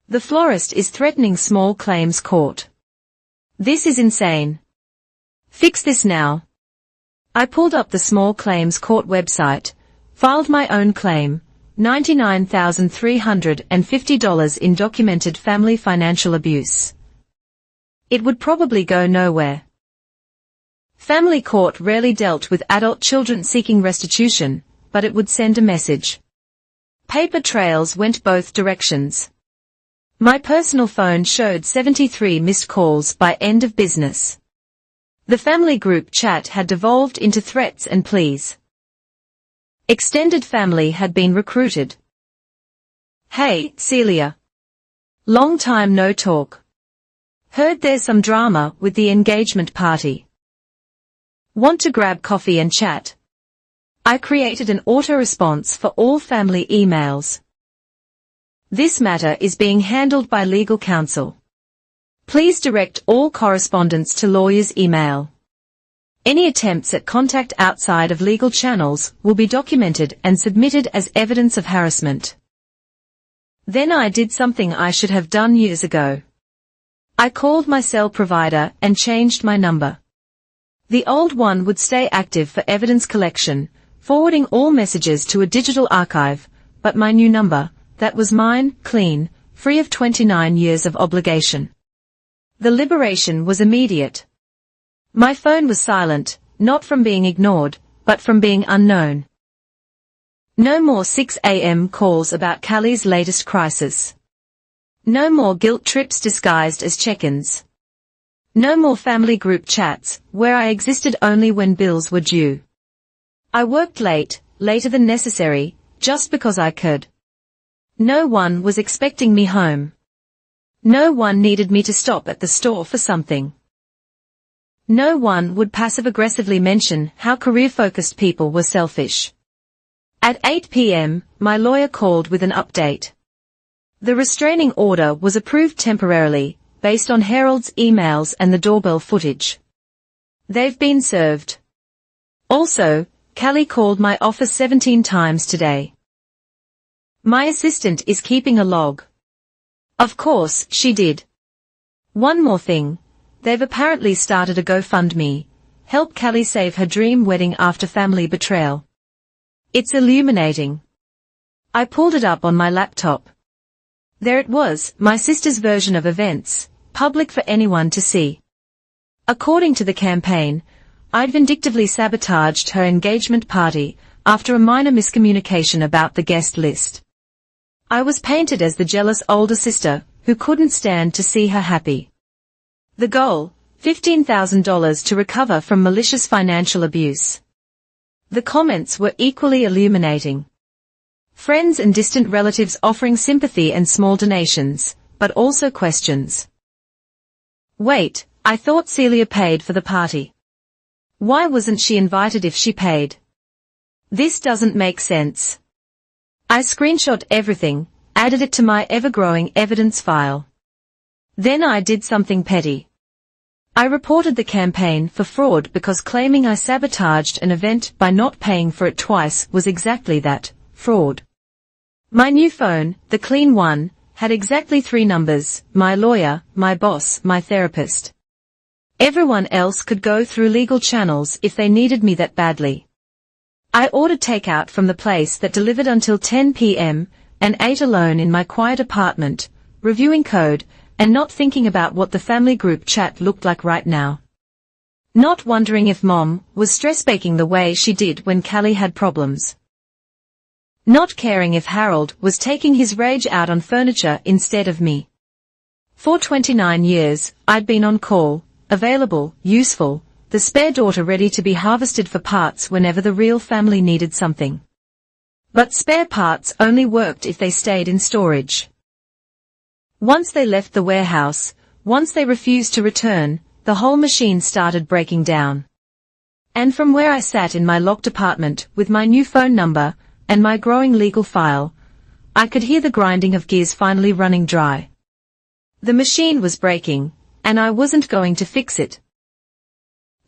S1: The florist is threatening small claims court. This is insane. Fix this now. I pulled up the small claims court website, filed my own claim, $99,350 in documented family financial abuse. It would probably go nowhere. Family court rarely dealt with adult children seeking restitution, but it would send a message. Paper trails went both directions. My personal phone showed 73 missed calls by end of business. The family group chat had devolved into threats and pleas. Extended family had been recruited. Hey, Celia. Long time no talk. Heard there's some drama with the engagement party. Want to grab coffee and chat? I created an auto-response for all family emails. This matter is being handled by legal counsel. Please direct all correspondence to lawyer's email. Any attempts at contact outside of legal channels will be documented and submitted as evidence of harassment. Then I did something I should have done years ago. I called my cell provider and changed my number. The old one would stay active for evidence collection, forwarding all messages to a digital archive, but my new number, that was mine, clean, free of 29 years of obligation. The liberation was immediate. My phone was silent, not from being ignored, but from being unknown. No more 6 a.m. calls about Callie's latest crisis. No more guilt trips disguised as check-ins. No more family group chats, where I existed only when bills were due. I worked late, later than necessary, just because I could. No one was expecting me home. No one needed me to stop at the store for something. No one would passive-aggressively mention how career-focused people were selfish. At 8 p.m., my lawyer called with an update. The restraining order was approved temporarily, based on Harold's emails and the doorbell footage. They've been served. Also, Callie called my office 17 times today. My assistant is keeping a log. Of course, she did. One more thing. They've apparently started a GoFundMe. Help Callie save her dream wedding after family betrayal. It's illuminating. I pulled it up on my laptop. There it was, my sister's version of events, public for anyone to see. According to the campaign, I'd vindictively sabotaged her engagement party after a minor miscommunication about the guest list. I was painted as the jealous older sister who couldn't stand to see her happy. The goal, $15,000 to recover from malicious financial abuse. The comments were equally illuminating. Friends and distant relatives offering sympathy and small donations, but also questions. Wait, I thought Celia paid for the party. Why wasn't she invited if she paid? This doesn't make sense. I screenshot everything, added it to my ever-growing evidence file. Then I did something petty. I reported the campaign for fraud because claiming I sabotaged an event by not paying for it twice was exactly that, fraud. My new phone, the clean one, had exactly 3 numbers, my lawyer, my boss, my therapist. Everyone else could go through legal channels if they needed me that badly. I ordered takeout from the place that delivered until 10 p.m. and ate alone in my quiet apartment, reviewing code, and not thinking about what the family group chat looked like right now. Not wondering if Mom was stress-baking the way she did when Callie had problems. Not caring if Harold was taking his rage out on furniture instead of me. For 29 years, I'd been on call, available, useful, the spare daughter ready to be harvested for parts whenever the real family needed something. But spare parts only worked if they stayed in storage. Once they left the warehouse, once they refused to return, the whole machine started breaking down. And from where I sat in my locked apartment with my new phone number and my growing legal file, I could hear the grinding of gears finally running dry. The machine was breaking, and I wasn't going to fix it.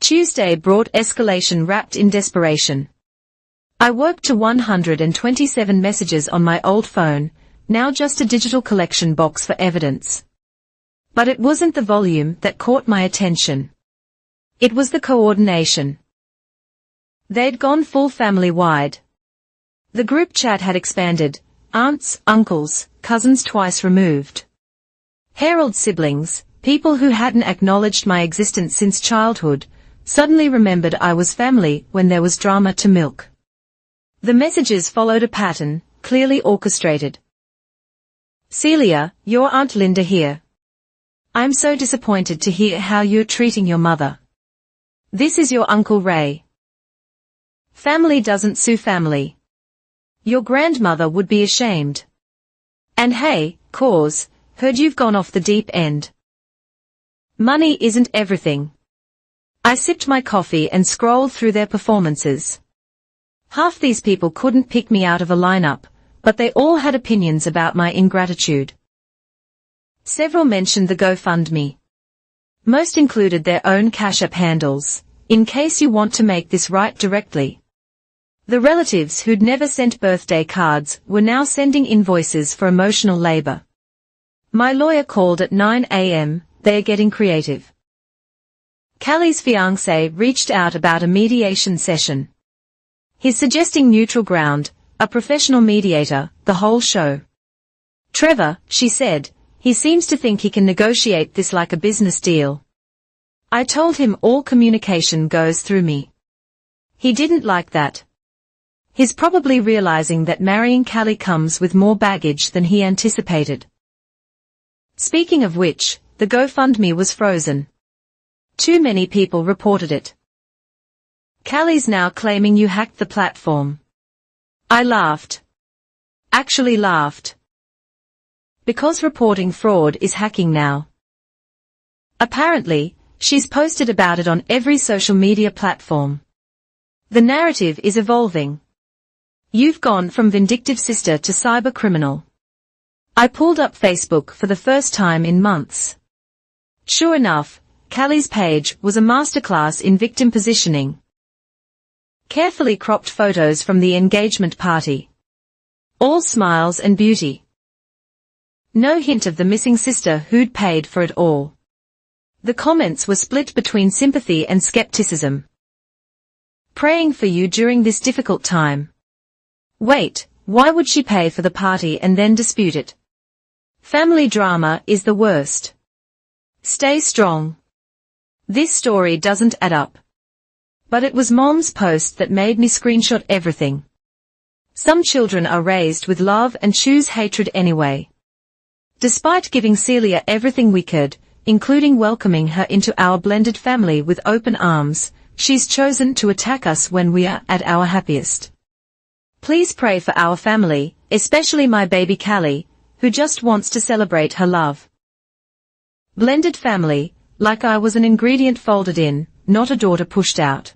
S1: Tuesday brought escalation wrapped in desperation. I woke to 127 messages on my old phone, now just a digital collection box for evidence. But it wasn't the volume that caught my attention. It was the coordination. They'd gone full family-wide. The group chat had expanded, aunts, uncles, cousins twice removed. Harold's siblings, people who hadn't acknowledged my existence since childhood, suddenly remembered I was family when there was drama to milk. The messages followed a pattern, clearly orchestrated. Celia, your Aunt Linda here. I'm so disappointed to hear how you're treating your mother. This is your Uncle Ray. Family doesn't sue family. Your grandmother would be ashamed. And hey, cause, heard you've gone off the deep end. Money isn't everything. I sipped my coffee and scrolled through their performances. Half these people couldn't pick me out of a lineup, but they all had opinions about my ingratitude. Several mentioned the GoFundMe. Most included their own Cash App handles, in case you want to make this right directly. The relatives who'd never sent birthday cards were now sending invoices for emotional labor. My lawyer called at 9 a.m., they are getting creative. Callie's fiancé reached out about a mediation session. He's suggesting neutral ground, a professional mediator, the whole show. Trevor, she said, he seems to think he can negotiate this like a business deal. I told him all communication goes through me. He didn't like that. He's probably realizing that marrying Callie comes with more baggage than he anticipated. Speaking of which, the GoFundMe was frozen. Too many people reported it. Callie's now claiming you hacked the platform. I laughed. Actually laughed. Because reporting fraud is hacking now. Apparently, she's posted about it on every social media platform. The narrative is evolving. You've gone from vindictive sister to cyber criminal. I pulled up Facebook for the first time in months. Sure enough, Callie's page was a masterclass in victim positioning. Carefully cropped photos from the engagement party. All smiles and beauty. No hint of the missing sister who'd paid for it all. The comments were split between sympathy and skepticism. Praying for you during this difficult time. Wait, why would she pay for the party and then dispute it? Family drama is the worst. Stay strong. This story doesn't add up. But it was Mom's post that made me screenshot everything. Some children are raised with love and choose hatred anyway. Despite giving Celia everything we could, including welcoming her into our blended family with open arms, she's chosen to attack us when we are at our happiest. Please pray for our family, especially my baby Callie, who just wants to celebrate her love. Blended family, like I was an ingredient folded in, not a daughter pushed out.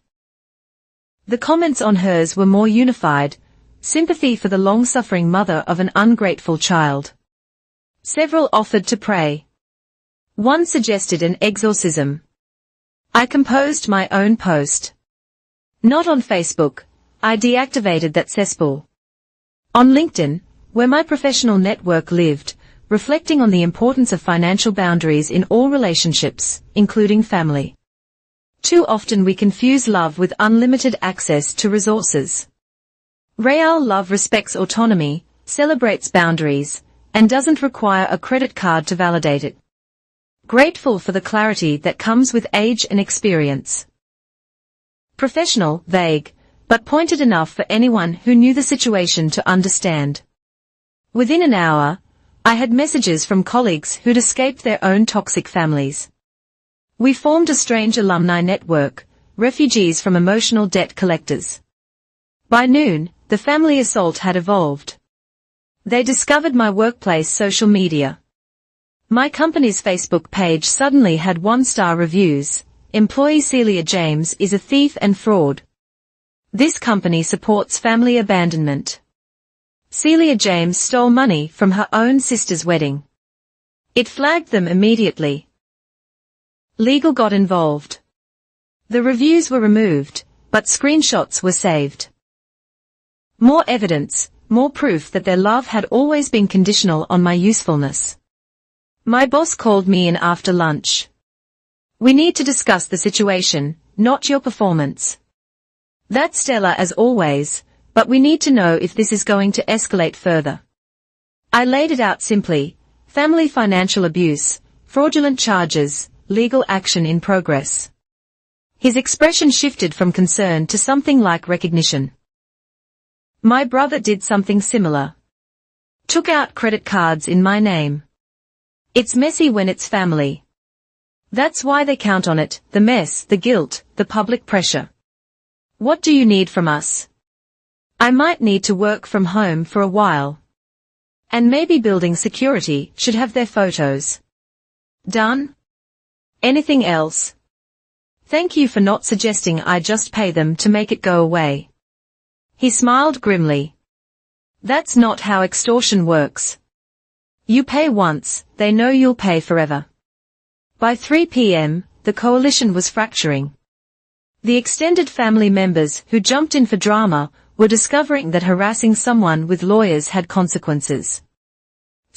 S1: The comments on hers were more unified, sympathy for the long-suffering mother of an ungrateful child. Several offered to pray. One suggested an exorcism. I composed my own post. Not on Facebook, I deactivated that cesspool. On LinkedIn, where my professional network lived, reflecting on the importance of financial boundaries in all relationships, including family. Too often we confuse love with unlimited access to resources. Real love respects autonomy, celebrates boundaries, and doesn't require a credit card to validate it. Grateful for the clarity that comes with age and experience. Professional, vague, but pointed enough for anyone who knew the situation to understand. Within an hour, I had messages from colleagues who'd escaped their own toxic families. We formed a strange alumni network, refugees from emotional debt collectors. By noon, the family assault had evolved. They discovered my workplace social media. My company's Facebook page suddenly had 1-star reviews. Employee Celia James is a thief and fraud. This company supports family abandonment. Celia James stole money from her own sister's wedding. It flagged them immediately. Legal got involved. The reviews were removed, but screenshots were saved. More evidence, more proof that their love had always been conditional on my usefulness. My boss called me in after lunch. We need to discuss the situation, not your performance. That's stellar as always, but we need to know if this is going to escalate further. I laid it out simply: family financial abuse, fraudulent charges, legal action in progress. His expression shifted from concern to something like recognition. My brother did something similar. Took out credit cards in my name. It's messy when it's family. That's why they count on it, the mess, the guilt, the public pressure. What do you need from us? I might need to work from home for a while. And maybe building security should have their photos. Done? Anything else? Thank you for not suggesting I just pay them to make it go away. He smiled grimly. That's not how extortion works. You pay once, they know you'll pay forever. By 3 p.m., the coalition was fracturing. The extended family members who jumped in for drama were discovering that harassing someone with lawyers had consequences.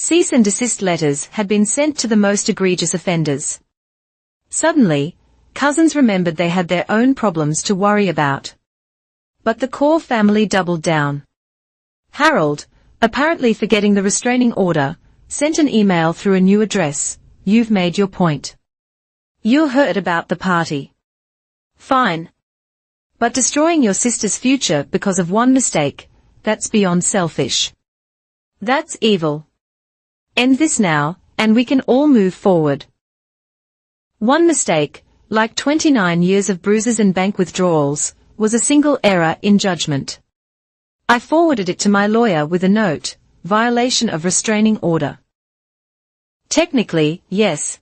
S1: Cease and desist letters had been sent to the most egregious offenders. Suddenly, cousins remembered they had their own problems to worry about. But the core family doubled down. Harold, apparently forgetting the restraining order, sent an email through a new address. You've made your point. You're hurt about the party. Fine. But destroying your sister's future because of one mistake, that's beyond selfish. That's evil. End this now, and we can all move forward. One mistake, like 29 years of bruises and bank withdrawals, was a single error in judgment. I forwarded it to my lawyer with a note, violation of restraining order. Technically, yes.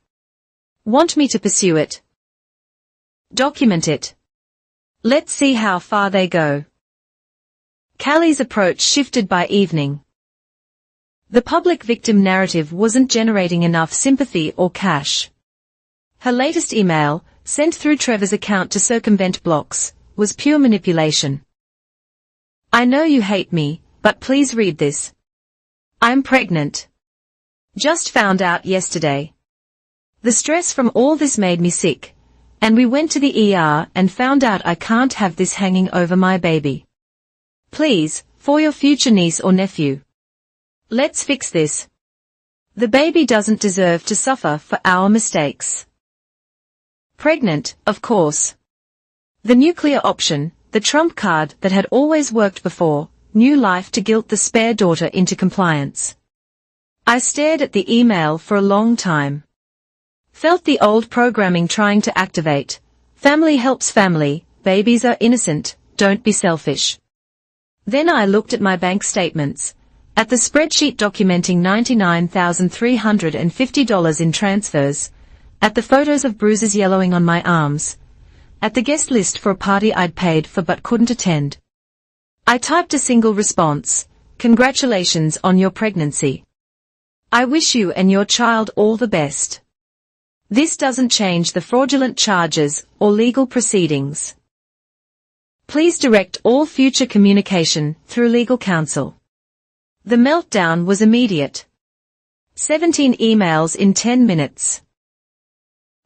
S1: Want me to pursue it? Document it. Let's see how far they go. Callie's approach shifted by evening. The public victim narrative wasn't generating enough sympathy or cash. Her latest email, sent through Trevor's account to circumvent blocks, was pure manipulation. I know you hate me, but please read this. I'm pregnant. Just found out yesterday. The stress from all this made me sick, and we went to the ER and found out I can't have this hanging over my baby. Please, for your future niece or nephew. Let's fix this. The baby doesn't deserve to suffer for our mistakes. Pregnant, of course. The nuclear option, the trump card that had always worked before, new life to guilt the spare daughter into compliance. I stared at the email for a long time. Felt the old programming trying to activate. Family helps family, babies are innocent, don't be selfish. Then I looked at my bank statements, at the spreadsheet documenting $99,350 in transfers, at the photos of bruises yellowing on my arms, at the guest list for a party I'd paid for but couldn't attend. I typed a single response, congratulations on your pregnancy. I wish you and your child all the best. This doesn't change the fraudulent charges or legal proceedings. Please direct all future communication through legal counsel. The meltdown was immediate. 17 emails in 10 minutes.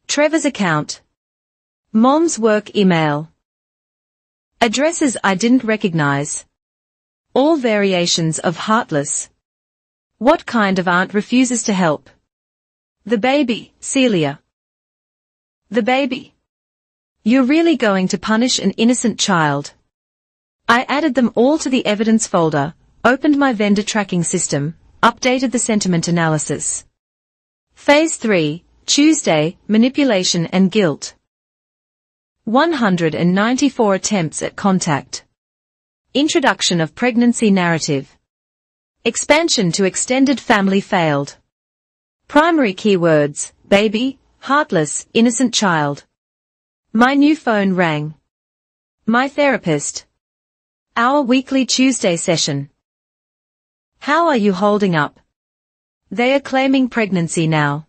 S1: Trevor's account. Mom's work email. Addresses I didn't recognize. All variations of heartless. What kind of aunt refuses to help? The baby, Celia. The baby. You're really going to punish an innocent child? I added them all to the evidence folder, opened my vendor tracking system, updated the sentiment analysis. Phase 3, Tuesday, manipulation and guilt. 194 attempts at contact. Introduction of pregnancy narrative. Expansion to extended family failed. Primary keywords, baby, heartless, innocent child. My new phone rang. My therapist. Our weekly Tuesday session. How are you holding up? They are claiming pregnancy now.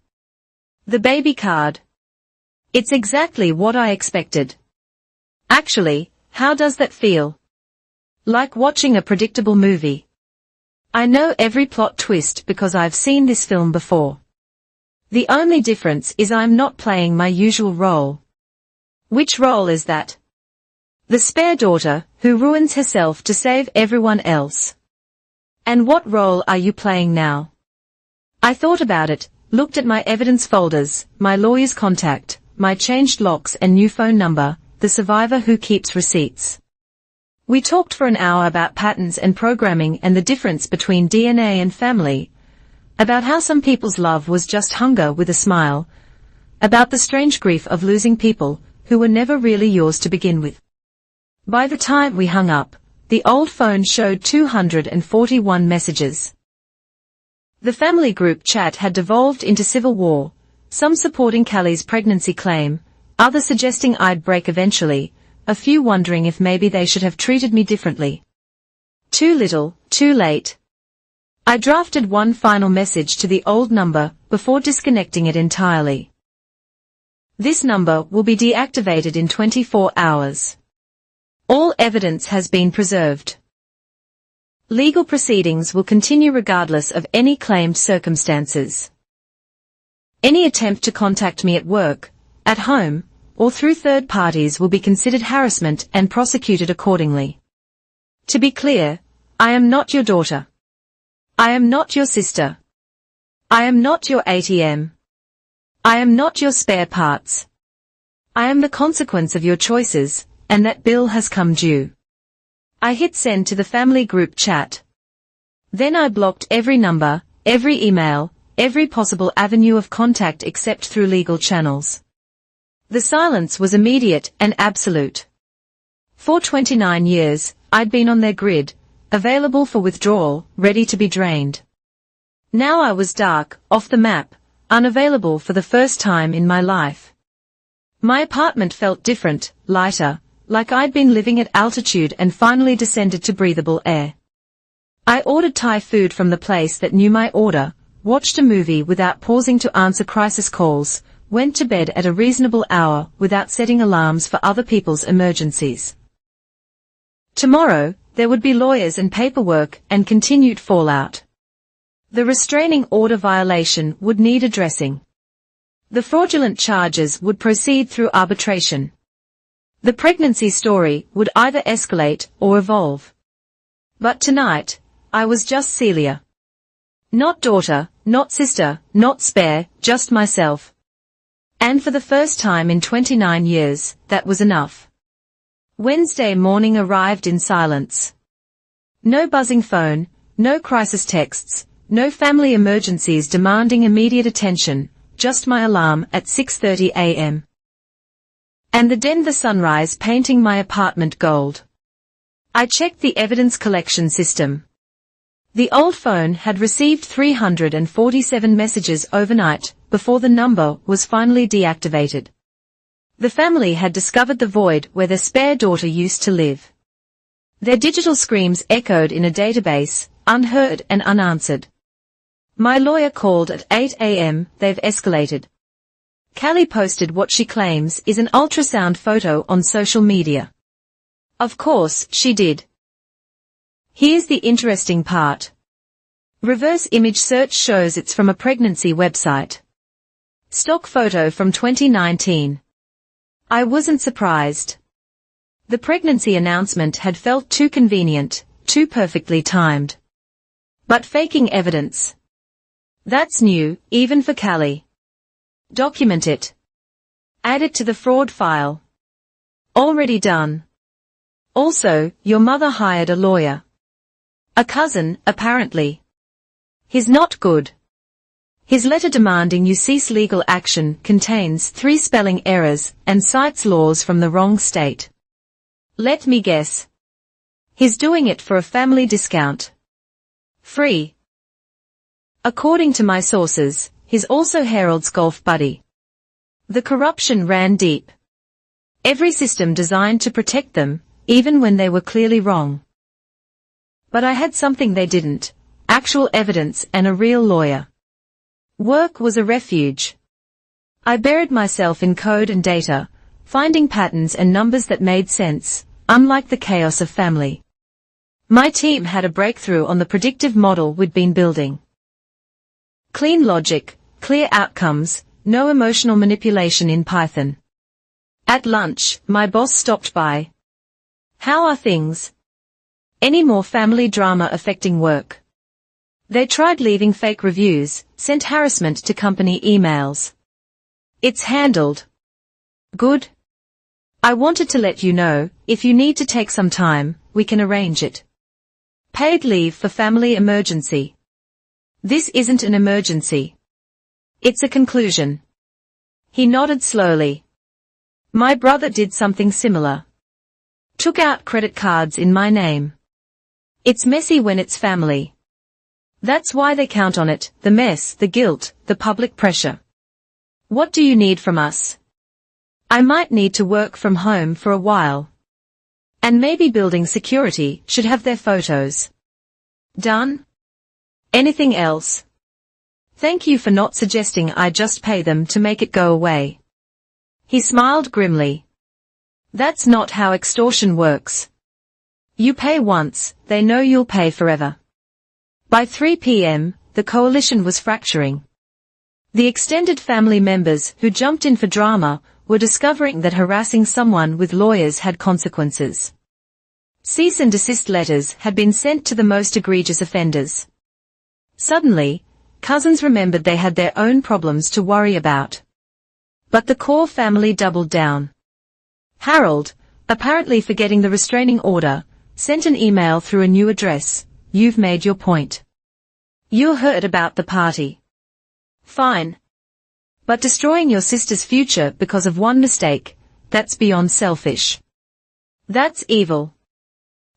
S1: The baby card. It's exactly what I expected. Actually, how does that feel? Like watching a predictable movie. I know every plot twist because I've seen this film before. The only difference is I'm not playing my usual role. Which role is that? The spare daughter, who ruins herself to save everyone else. And what role are you playing now? I thought about it, looked at my evidence folders, my lawyer's contact, my changed locks and new phone number, the survivor who keeps receipts. We talked for an hour about patterns and programming and the difference between DNA and family, about how some people's love was just hunger with a smile, about the strange grief of losing people who were never really yours to begin with. By the time we hung up, the old phone showed 241 messages. The family group chat had devolved into civil war, some supporting Callie's pregnancy claim, others suggesting I'd break eventually, a few wondering if maybe they should have treated me differently. Too little, too late. I drafted one final message to the old number before disconnecting it entirely. This number will be deactivated in 24 hours. All evidence has been preserved. Legal proceedings will continue regardless of any claimed circumstances. Any attempt to contact me at work, at home, or through third parties will be considered harassment and prosecuted accordingly. To be clear, I am not your daughter. I am not your sister. I am not your ATM. I am not your spare parts. I am the consequence of your choices, and that bill has come due. I hit send to the family group chat. Then I blocked every number, every email, every possible avenue of contact except through legal channels. The silence was immediate and absolute. For 29 years, I'd been on their grid, available for withdrawal, ready to be drained. Now I was dark, off the map, unavailable for the first time in my life. My apartment felt different, lighter, like I'd been living at altitude and finally descended to breathable air. I ordered Thai food from the place that knew my order, watched a movie without pausing to answer crisis calls, went to bed at a reasonable hour without setting alarms for other people's emergencies. Tomorrow, there would be lawyers and paperwork and continued fallout. The restraining order violation would need addressing. The fraudulent charges would proceed through arbitration. The pregnancy story would either escalate or evolve. But tonight, I was just Celia. Not daughter, not sister, not spare, just myself. And for the first time in 29 years, that was enough. Wednesday morning arrived in silence. No buzzing phone, no crisis texts, no family emergencies demanding immediate attention, just my alarm at 6:30 a.m. And the Denver sunrise painting my apartment gold. I checked the evidence collection system. The old phone had received 347 messages overnight before the number was finally deactivated. The family had discovered the void where their spare daughter used to live. Their digital screams echoed in a database, unheard and unanswered. My lawyer called at 8 a.m., they've escalated. Callie posted what she claims is an ultrasound photo on social media. Of course, she did. Here's the interesting part. Reverse image search shows it's from a pregnancy website. Stock photo from 2019. I wasn't surprised. The pregnancy announcement had felt too convenient, too perfectly timed. But faking evidence. That's new, even for Callie. Document it. Add it to the fraud file. Already done. Also, your mother hired a lawyer. A cousin, apparently. He's not good. His letter demanding you cease legal action contains 3 spelling errors and cites laws from the wrong state. Let me guess. He's doing it for a family discount. Free. According to my sources, he's also Harold's golf buddy. The corruption ran deep. Every system designed to protect them, even when they were clearly wrong. But I had something they didn't, actual evidence and a real lawyer. Work was a refuge. I buried myself in code and data, finding patterns and numbers that made sense, unlike the chaos of family. My team had a breakthrough on the predictive model we'd been building. Clean logic, clear outcomes, no emotional manipulation in Python. At lunch, my boss stopped by. How are things? Any more family drama affecting work? They tried leaving fake reviews, sent harassment to company emails. It's handled. Good. I wanted to let you know, if you need to take some time, we can arrange it. Paid leave for family emergency. This isn't an emergency. It's a conclusion. He nodded slowly. My brother did something similar. Took out credit cards in my name. It's messy when it's family. That's why they count on it, the mess, the guilt, the public pressure. What do you need from us? I might need to work from home for a while. And maybe building security should have their photos. Done? Anything else? Thank you for not suggesting I just pay them to make it go away. He smiled grimly. That's not how extortion works. You pay once, they know you'll pay forever. By 3 p.m., the coalition was fracturing. The extended family members who jumped in for drama were discovering that harassing someone with lawyers had consequences. Cease and desist letters had been sent to the most egregious offenders. Suddenly, cousins remembered they had their own problems to worry about. But the core family doubled down. Harold, apparently forgetting the restraining order, sent an email through a new address. You've made your point. You heard about the party. Fine. But destroying your sister's future because of one mistake, that's beyond selfish. That's evil.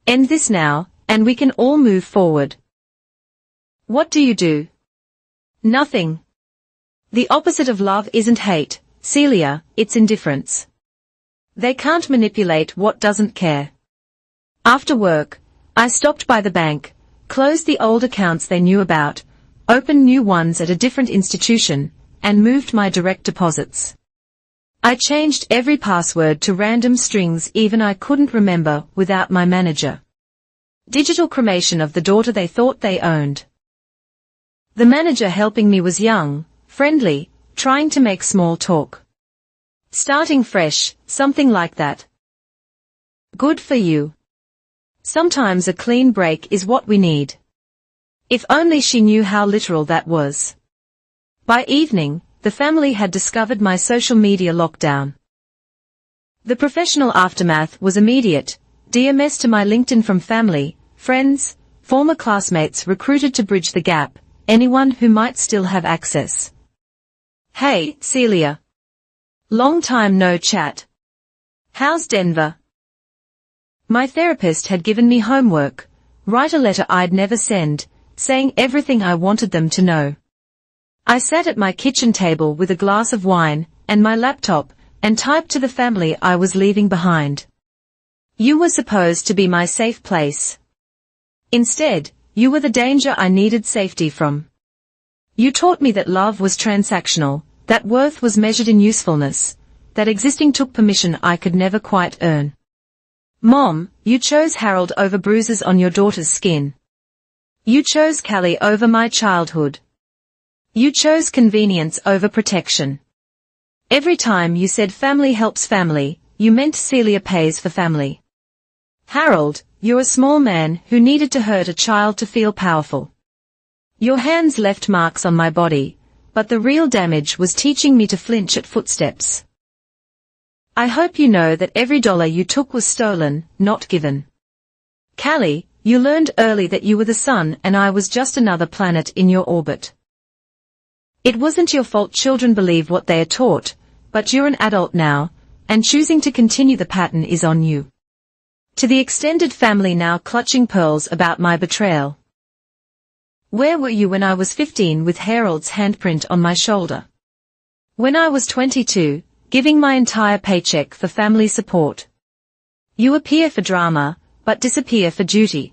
S1: End this now, and we can all move forward. What do you do? Nothing. The opposite of love isn't hate, Celia, it's indifference. They can't manipulate what doesn't care. After work, I stopped by the bank, closed the old accounts they knew about, opened new ones at a different institution, and moved my direct deposits. I changed every password to random strings even I couldn't remember without my manager. Digital cremation of the daughter they thought they owned. The manager helping me was young, friendly, trying to make small talk. Starting fresh, something like that. Good for you. Sometimes a clean break is what we need. If only she knew how literal that was. By evening, the family had discovered my social media lockdown. The professional aftermath was immediate. DMS to my LinkedIn from family, friends, former classmates recruited to bridge the gap, anyone who might still have access. Hey, Celia. Long time no chat. How's Denver? My therapist had given me homework, write a letter I'd never send, saying everything I wanted them to know. I sat at my kitchen table with a glass of wine and my laptop and typed to the family I was leaving behind. You were supposed to be my safe place. Instead, you were the danger I needed safety from. You taught me that love was transactional, that worth was measured in usefulness, that existing took permission I could never quite earn. Mom, you chose Harold over bruises on your daughter's skin. You chose Callie over my childhood. You chose convenience over protection. Every time you said family helps family, you meant Celia pays for family. Harold, you're a small man who needed to hurt a child to feel powerful. Your hands left marks on my body, but the real damage was teaching me to flinch at footsteps. I hope you know that every dollar you took was stolen, not given. Callie, you learned early that you were the sun and I was just another planet in your orbit. It wasn't your fault children believe what they are taught, but you're an adult now, and choosing to continue the pattern is on you. To the extended family now clutching pearls about my betrayal. Where were you when I was 15 with Harold's handprint on my shoulder? When I was 22, giving my entire paycheck for family support. You appear for drama, but disappear for duty.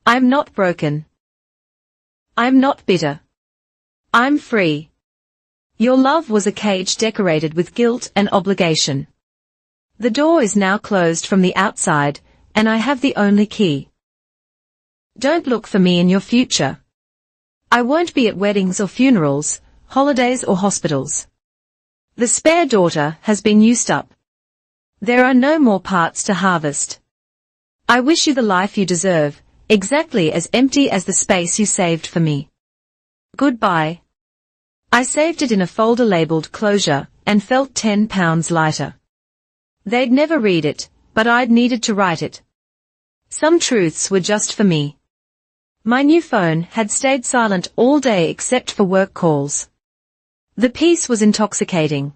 S1: I'm not broken. I'm not bitter. I'm free. Your love was a cage decorated with guilt and obligation. The door is now closed from the outside, and I have the only key. Don't look for me in your future. I won't be at weddings or funerals, holidays or hospitals. The spare daughter has been used up. There are no more parts to harvest. I wish you the life you deserve, exactly as empty as the space you saved for me. Goodbye. I saved it in a folder labeled closure, and felt 10 pounds lighter. They'd never read it, but I'd needed to write it. Some truths were just for me. My new phone had stayed silent all day except for work calls. The peace was intoxicating.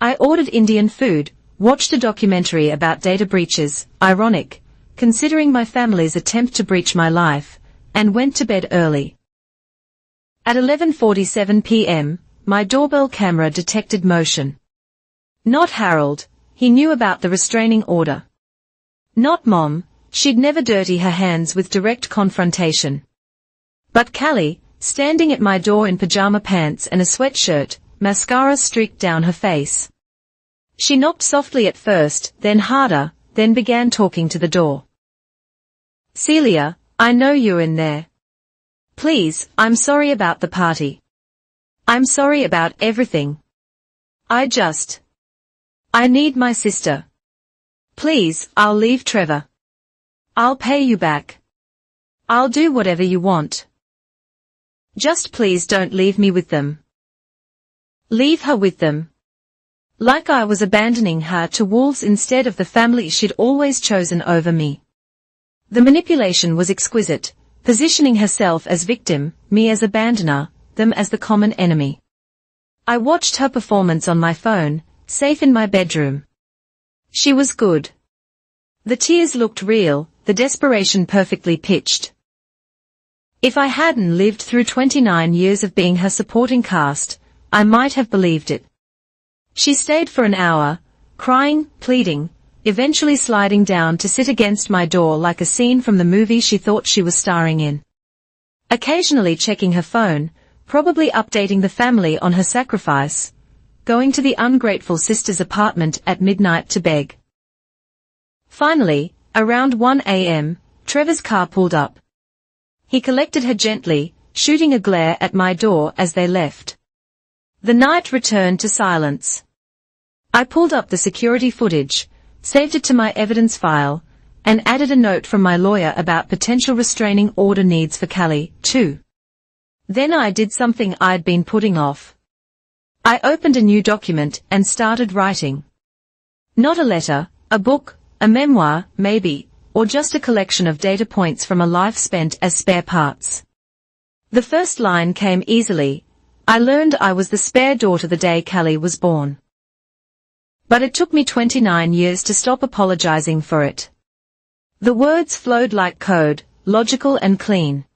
S1: I ordered Indian food, watched a documentary about data breaches, ironic, considering my family's attempt to breach my life, and went to bed early. At 11:47 p.m., my doorbell camera detected motion. Not Harold, he knew about the restraining order. Not Mom, she'd never dirty her hands with direct confrontation. But Callie, standing at my door in pajama pants and a sweatshirt, mascara streaked down her face. She knocked softly at first, then harder, then began talking to the door. Celia, I know you're in there. Please, I'm sorry about the party. I'm sorry about everything. I need my sister. Please, I'll leave Trevor. I'll pay you back. I'll do whatever you want. Just please don't leave me with them. Leave her with them. Like I was abandoning her to wolves instead of the family she'd always chosen over me. The manipulation was exquisite, positioning herself as victim, me as abandoner, them as the common enemy. I watched her performance on my phone, safe in my bedroom. She was good. The tears looked real, the desperation perfectly pitched. If I hadn't lived through 29 years of being her supporting cast, I might have believed it. She stayed for an hour, crying, pleading, eventually sliding down to sit against my door like a scene from the movie she thought she was starring in. Occasionally checking her phone, probably updating the family on her sacrifice, going to the ungrateful sister's apartment at midnight to beg. Finally, around 1 a.m., Trevor's car pulled up. He collected her gently, shooting a glare at my door as they left. The night returned to silence. I pulled up the security footage, saved it to my evidence file, and added a note from my lawyer about potential restraining order needs for Callie, too. Then I did something I'd been putting off. I opened a new document and started writing. Not a letter, a book, a memoir, maybe, or just a collection of data points from a life spent as spare parts. The first line came easily. I learned I was the spare daughter the day Callie was born. But it took me 29 years to stop apologizing for it. The words flowed like code, logical and clean.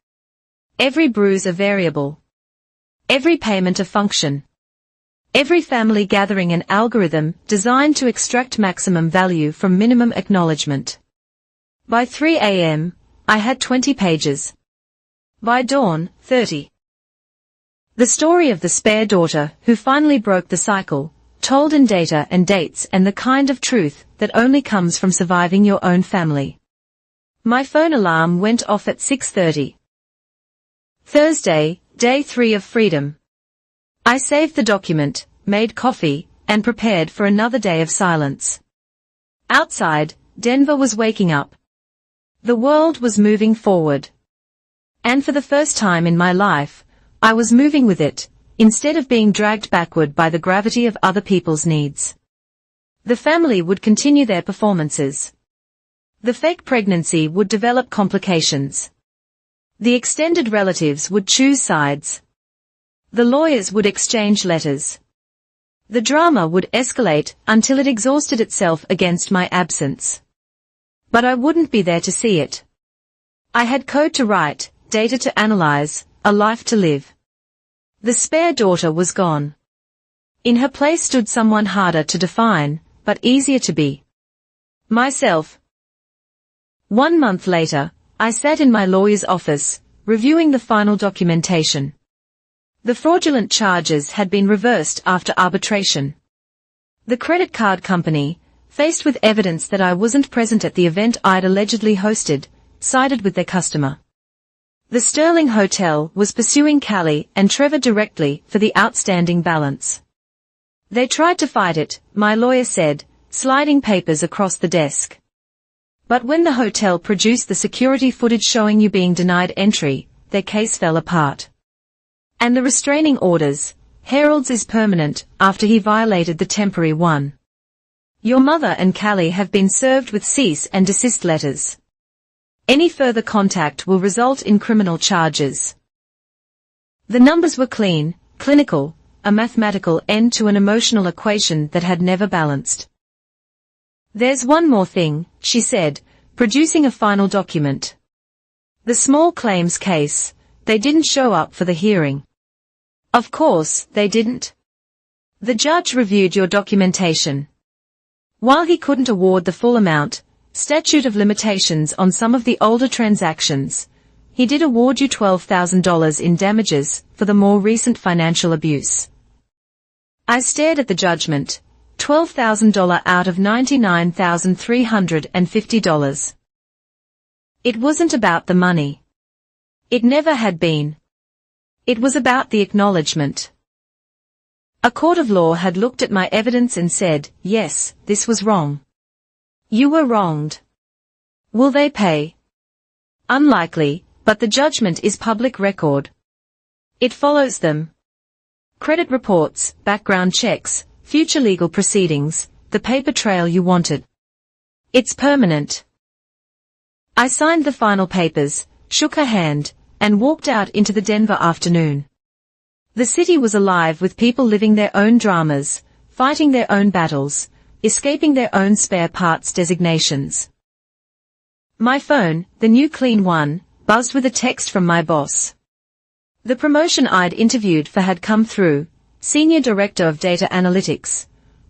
S1: Every bruise a variable. Every payment a function. Every family gathering an algorithm designed to extract maximum value from minimum acknowledgement. By 3 a.m., I had 20 pages. By dawn, 30. The story of the spare daughter who finally broke the cycle, told in data and dates and the kind of truth that only comes from surviving your own family. My phone alarm went off at 6:30. Thursday, day 3 of freedom. I saved the document, made coffee, and prepared for another day of silence. Outside, Denver was waking up. The world was moving forward. And for the first time in my life, I was moving with it, instead of being dragged backward by the gravity of other people's needs. The family would continue their performances. The fake pregnancy would develop complications. The extended relatives would choose sides. The lawyers would exchange letters. The drama would escalate until it exhausted itself against my absence. But I wouldn't be there to see it. I had code to write, data to analyze, a life to live. The spare daughter was gone. In her place stood someone harder to define, but easier to be. Myself. 1 month later, I sat in my lawyer's office, reviewing the final documentation. The fraudulent charges had been reversed after arbitration. The credit card company, faced with evidence that I wasn't present at the event I'd allegedly hosted, sided with their customer. The Sterling Hotel was pursuing Callie and Trevor directly for the outstanding balance. They tried to fight it, my lawyer said, sliding papers across the desk. But when the hotel produced the security footage showing you being denied entry, their case fell apart. And the restraining orders, Harold's is permanent, after he violated the temporary one. Your mother and Callie have been served with cease and desist letters. Any further contact will result in criminal charges. The numbers were clean, clinical, a mathematical end to an emotional equation that had never balanced. There's one more thing, she said, producing a final document. The small claims case, they didn't show up for the hearing. Of course, they didn't. The judge reviewed your documentation. While he couldn't award the full amount, statute of limitations on some of the older transactions, he did award you $12,000 in damages for the more recent financial abuse. I stared at the judgment, $12,000 out of $99,350. It wasn't about the money. It never had been. It was about the acknowledgement. A court of law had looked at my evidence and said, yes, this was wrong. You were wronged. Will they pay? Unlikely, but the judgment is public record. It follows them. Credit reports, background checks, future legal proceedings, the paper trail you wanted. It's permanent. I signed the final papers, shook her hand, and walked out into the Denver afternoon. The city was alive with people living their own dramas, fighting their own battles, escaping their own spare parts designations. My phone, the new clean one, buzzed with a text from my boss. The promotion I'd interviewed for had come through, Senior Director of Data Analytics,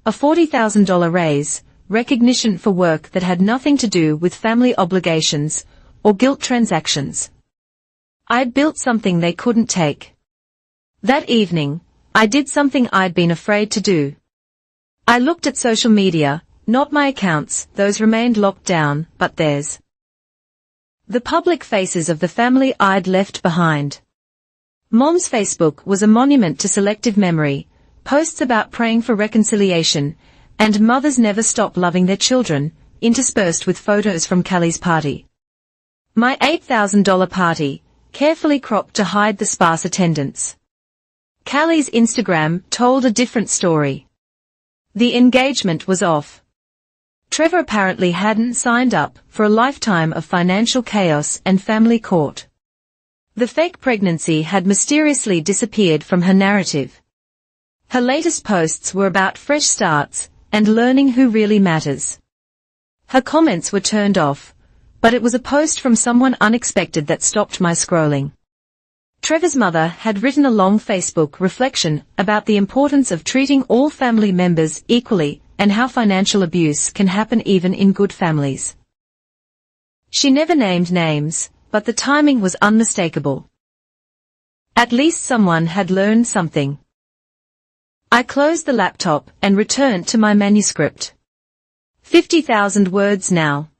S1: a $40,000 raise, recognition for work that had nothing to do with family obligations or guilt transactions. I'd built something they couldn't take. That evening, I did something I'd been afraid to do. I looked at social media, not my accounts, those remained locked down, but theirs. The public faces of the family I'd left behind. Mom's Facebook was a monument to selective memory, posts about praying for reconciliation, and mothers never stop loving their children, interspersed with photos from Callie's party. My $8,000 party, carefully cropped to hide the sparse attendance. Callie's Instagram told a different story. The engagement was off. Trevor apparently hadn't signed up for a lifetime of financial chaos and family court. The fake pregnancy had mysteriously disappeared from her narrative. Her latest posts were about fresh starts and learning who really matters. Her comments were turned off, but it was a post from someone unexpected that stopped my scrolling. Trevor's mother had written a long Facebook reflection about the importance of treating all family members equally and how financial abuse can happen even in good families. She never named names, but the timing was unmistakable. At least someone had learned something. I closed the laptop and returned to my manuscript. 50,000 words now.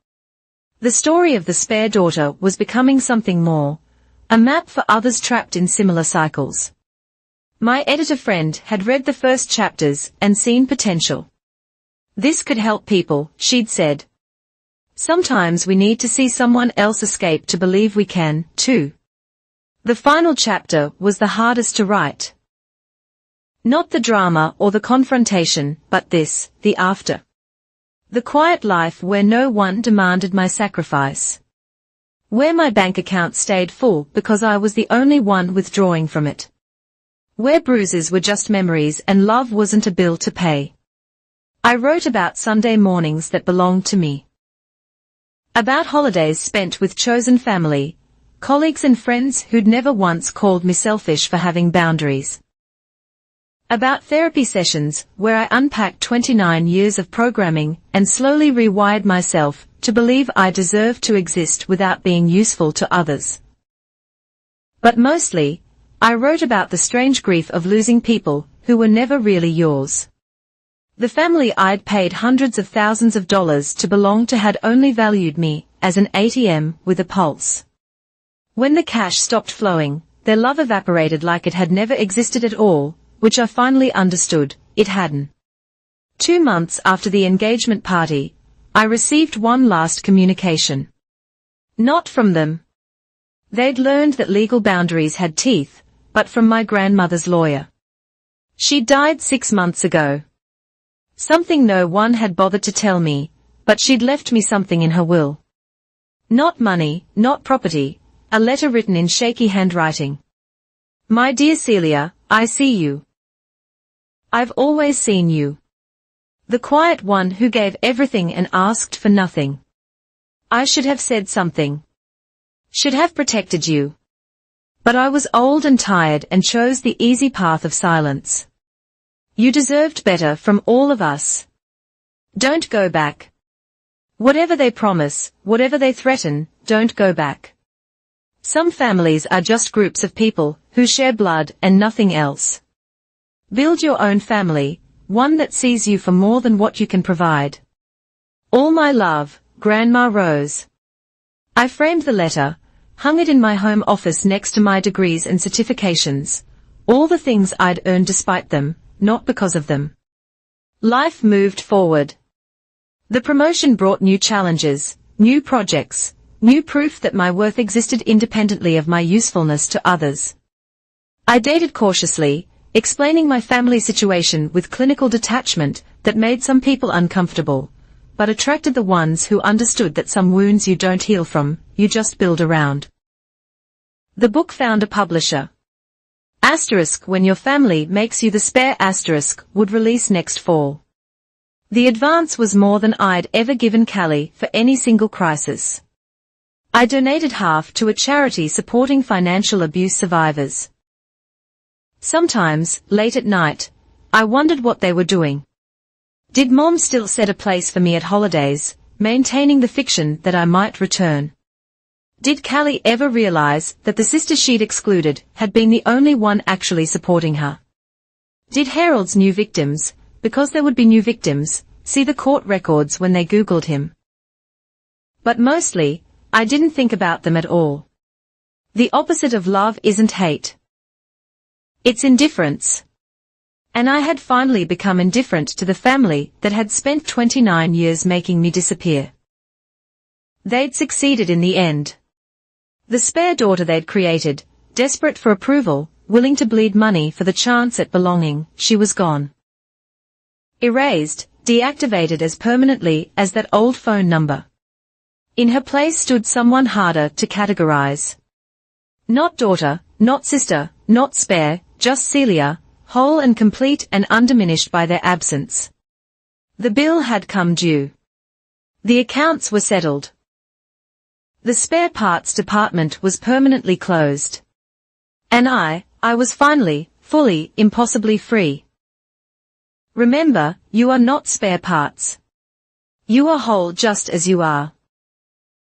S1: The story of the spare daughter was becoming something more. A map for others trapped in similar cycles. My editor friend had read the first chapters and seen potential. This could help people, she'd said. Sometimes we need to see someone else escape to believe we can, too. The final chapter was the hardest to write. Not the drama or the confrontation, but this, the after. The quiet life where no one demanded my sacrifice. Where my bank account stayed full because I was the only one withdrawing from it. Where bruises were just memories and love wasn't a bill to pay. I wrote about Sunday mornings that belonged to me. About holidays spent with chosen family, colleagues and friends who'd never once called me selfish for having boundaries. About therapy sessions where I unpacked 29 years of programming and slowly rewired myself to believe I deserved to exist without being useful to others. But mostly, I wrote about the strange grief of losing people who were never really yours. The family I'd paid hundreds of thousands of dollars to belong to had only valued me as an ATM with a pulse. When the cash stopped flowing, their love evaporated like it had never existed at all, which I finally understood, it hadn't. 2 months after the engagement party, I received one last communication. Not from them. They'd learned that legal boundaries had teeth, but from my grandmother's lawyer. She died 6 months ago. Something no one had bothered to tell me, but she'd left me something in her will. Not money, not property, a letter written in shaky handwriting. My dear Celia, I see you. I've always seen you. The quiet one who gave everything and asked for nothing. I should have said something. Should have protected you. But I was old and tired and chose the easy path of silence. You deserved better from all of us. Don't go back. Whatever they promise, whatever they threaten, don't go back. Some families are just groups of people who share blood and nothing else. Build your own family, one that sees you for more than what you can provide. All my love, Grandma Rose. I framed the letter, hung it in my home office next to my degrees and certifications, all the things I'd earned despite them, not because of them. Life moved forward. The promotion brought new challenges, new projects, new proof that my worth existed independently of my usefulness to others. I dated cautiously, explaining my family situation with clinical detachment that made some people uncomfortable, but attracted the ones who understood that some wounds you don't heal from, you just build around. The book found a publisher. Asterisk When Your Family Makes You the Spare asterisk would release next fall. The advance was more than I'd ever given Callie for any single crisis. I donated half to a charity supporting financial abuse survivors. Sometimes, late at night, I wondered what they were doing. Did Mom still set a place for me at holidays, maintaining the fiction that I might return? Did Callie ever realize that the sister she'd excluded had been the only one actually supporting her? Did Harold's new victims, because there would be new victims, see the court records when they Googled him? But mostly, I didn't think about them at all. The opposite of love isn't hate. It's indifference. And I had finally become indifferent to the family that had spent 29 years making me disappear. They'd succeeded in the end. The spare daughter they'd created, desperate for approval, willing to bleed money for the chance at belonging, she was gone. Erased, deactivated as permanently as that old phone number. In her place stood someone harder to categorize. Not daughter, not sister, not spare, just Celia, whole and complete and undiminished by their absence. The bill had come due. The accounts were settled. The spare parts department was permanently closed. And I was finally, fully, impossibly free. Remember, you are not spare parts. You are whole just as you are.